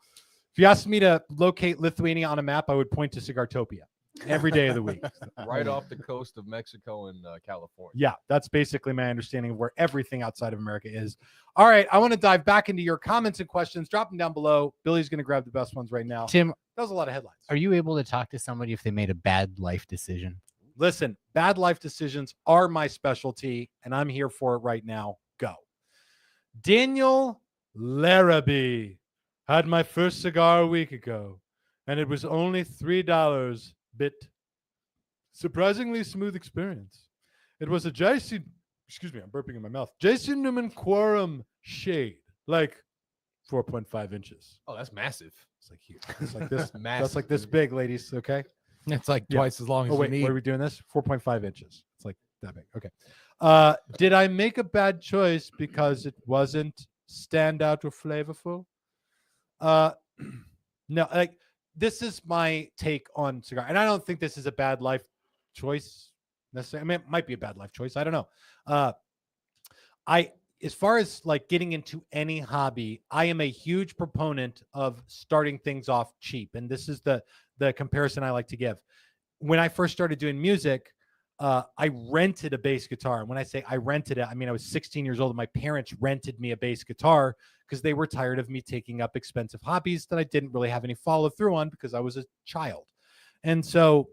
if you asked me to locate Lithuania on a map, I would point to Cigartopia every day of the week. Right off the coast of Mexico and California. Yeah, that's basically my understanding of where everything outside of America is. All right, I want to dive back into your comments and questions. Drop them down below. Billy's going to grab the best ones right now. Tim, that was a lot of headlines. Are you able to talk to somebody if they made a bad life decision? Listen, bad life decisions are my specialty, and I'm here for it right now. Go. Daniel Larrabee had my first cigar a week ago, and it was only $3 bit. Surprisingly smooth experience. It was a Jason, excuse me, I'm burping in my mouth. Jason Newman Quorum shade, like 4.5 inches. Oh, that's massive. It's like huge. It's like this. Massive. That's like this big, ladies. Okay. It's like twice as long as Oh, wait, you need. what are we doing this? 4.5 inches. It's like that big. Okay. Did I make a bad choice because it wasn't standout or flavorful? No, like this is my take on cigar. And I don't think this is a bad life choice necessarily. I mean, it might be a bad life choice. I don't know. As far as like getting into any hobby, I am a huge proponent of starting things off cheap. And this is the comparison I like to give. When I first started doing music, I rented a bass guitar. And when I say I rented it, I mean, I was 16 years old and my parents rented me a bass guitar because they were tired of me taking up expensive hobbies that I didn't really have any follow through on because I was a child. And so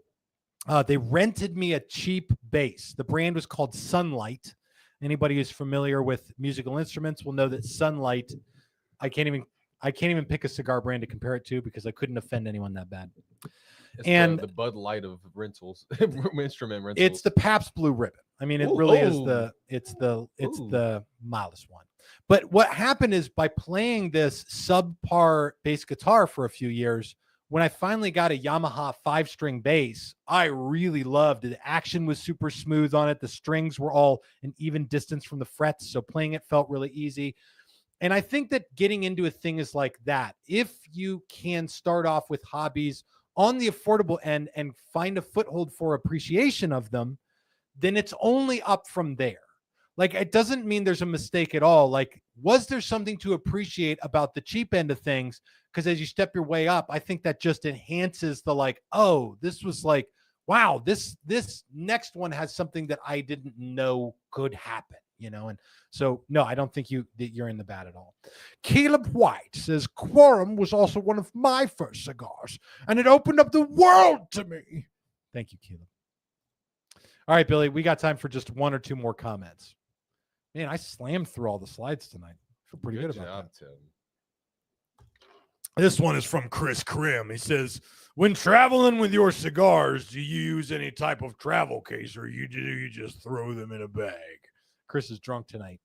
they rented me a cheap bass. The brand was called Sunlight. Anybody who's familiar with musical instruments will know that Sunlight, I can't even pick a cigar brand to compare it to because I couldn't offend anyone that bad. It's and the Bud Light of rentals, instrument rentals. It's the Pabst Blue Ribbon. I mean, it really is the mildest one. But what happened is by playing this subpar bass guitar for a few years, when I finally got a Yamaha 5-string bass, I really loved it. The action was super smooth on it. The strings were all an even distance from the frets, so playing it felt really easy. And I think that getting into a thing is like that. If you can start off with hobbies on the affordable end and find a foothold for appreciation of them, then it's only up from there. Like, it doesn't mean there's a mistake at all. Like, was there something to appreciate about the cheap end of things? Because as you step your way up, I think that just enhances the like, oh, this was like, wow, this next one has something that I didn't know could happen, you know? And so, no, I don't think that you're in the bad at all. Caleb White says, Quorum was also one of my first cigars, and it opened up the world to me. Thank you, Caleb. All right, Billy, we got time for just one or two more comments. Man, I slammed through all the slides tonight. I feel pretty good about that. This one is from Chris Krim. He says, When traveling with your cigars, do you use any type of travel case, or you just throw them in a bag? Chris is drunk tonight.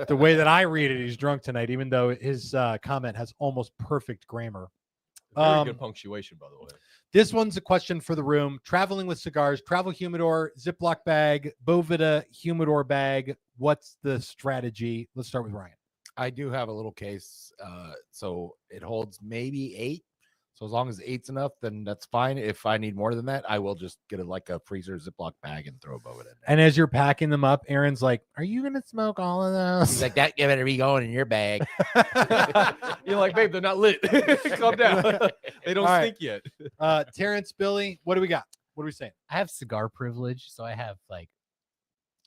The way that I read it, he's drunk tonight, even though his comment has almost perfect grammar. Very good punctuation, by the way. This one's a question for the room. Traveling with cigars, travel humidor, Ziploc bag, Bovida humidor bag. What's the strategy? Let's start with Ryan. I do have a little case, so it holds maybe 8. So as long as 8's enough, then that's fine. If I need more than that, I will just get a freezer Ziploc bag and throw both of it in. And as you're packing them up, Aaron's like, "Are you gonna smoke all of those?" He's like, "That better be going in your bag." You're like, babe, they're not lit. Calm down. They don't All right. stink yet. Terrence, Billy, what do we got? What are we saying? I have cigar privilege, so I have like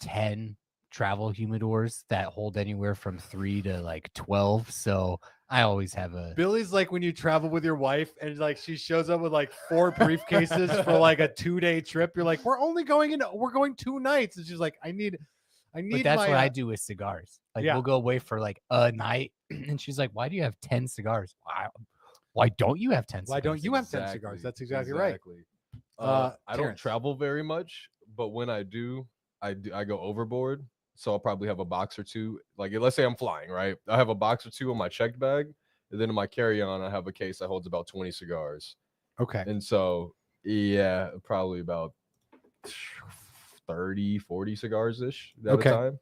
10 travel humidors that hold anywhere from 3 to like 12. So I always have a Billy's like when you travel with your wife and like she shows up with like 4 briefcases for like a 2-day trip. You're like, we're going 2 nights. And she's like, I need but that's my, what I do with cigars. Like yeah. we'll go away for like a night, and she's like, "Why do you have 10 cigars? Why don't you have 10 cigars? Why don't you have 10 cigars? That's exactly right. I don't Terrence. travel very much, but when I do, I go overboard. So I'll probably have a box or 2. Like, let's say I'm flying, right? I have a box or 2 in my checked bag, and then in my carry-on, I have a case that holds about 20 cigars. Okay. And so, yeah, probably about 30, 40 cigars-ish at a time.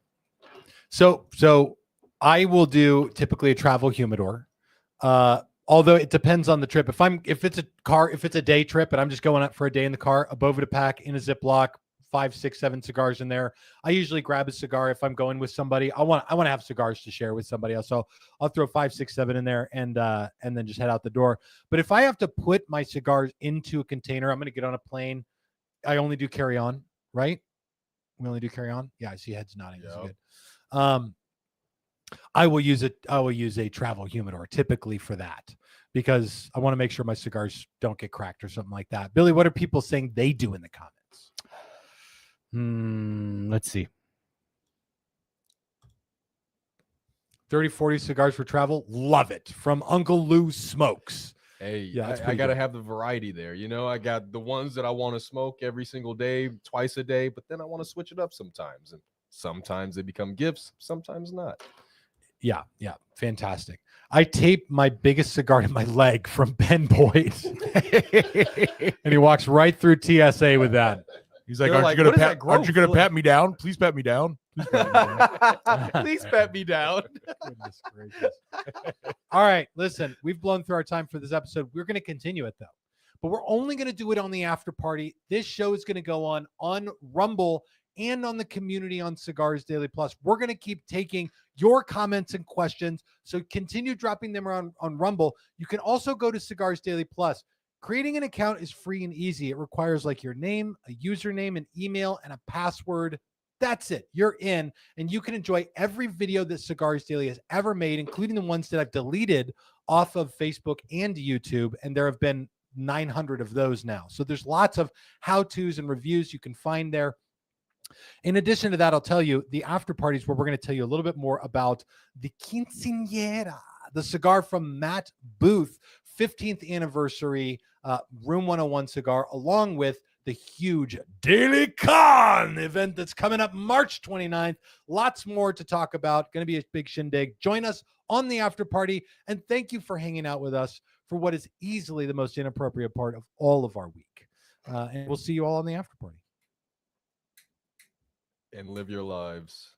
So I will do typically a travel humidor. Although it depends on the trip. If it's a day trip and I'm just going out for a day in the car, a Bovida pack in a Ziploc, 5, 6, 7 cigars in there. I usually grab a cigar if I'm going with somebody. I want to have cigars to share with somebody else. So I'll throw 5, 6, 7 in there and then just head out the door. But if I have to put my cigars into a container, I'm going to get on a plane. I only do carry on, right? We only do carry on. Yeah, I see heads nodding. That's good. I will use a travel humidor typically for that because I want to make sure my cigars don't get cracked or something like that. Billy, what are people saying they do in the comments? Let's see. 30, 40 cigars for travel. Love it. From Uncle Lou Smokes. Hey, Yeah, I got to have the variety there. You know, I got the ones that I want to smoke every single day, twice a day, but then I want to switch it up sometimes. And sometimes they become gifts, sometimes not. Yeah. Fantastic. I tape my biggest cigar to my leg from Ben Boyd. And he walks right through TSA with that. He's like, They're "Aren't like, you "What is gonna that pat? Aren't you growth? gonna pat me down? Please pat me down." Please pat me down. Goodness gracious. All right, listen, we've blown through our time for this episode. We're going to continue it though, but we're only going to do it on the after party. This show is going to go on Rumble and on the community on Cigars Daily Plus. We're going to keep taking your comments and questions, so continue dropping them around on Rumble. You can also go to Cigars Daily Plus. Creating an account is free and easy. It requires like your name, a username, an email, and a password. That's it. You're in, and you can enjoy every video that Cigars Daily has ever made, including the ones that I've deleted off of Facebook and YouTube. And there have been 900 of those now. So there's lots of how-tos and reviews you can find there. In addition to that, I'll tell you the after parties where we're going to tell you a little bit more about the quinceañera, the cigar from Matt Booth, 15th anniversary Room 101 cigar, along with the huge Daily Con event that's coming up March 29th. Lots more to talk about. Going to be a big shindig. Join us on the after party. And thank you for hanging out with us for what is easily the most inappropriate part of all of our week. And we'll see you all on the after party. And live your lives.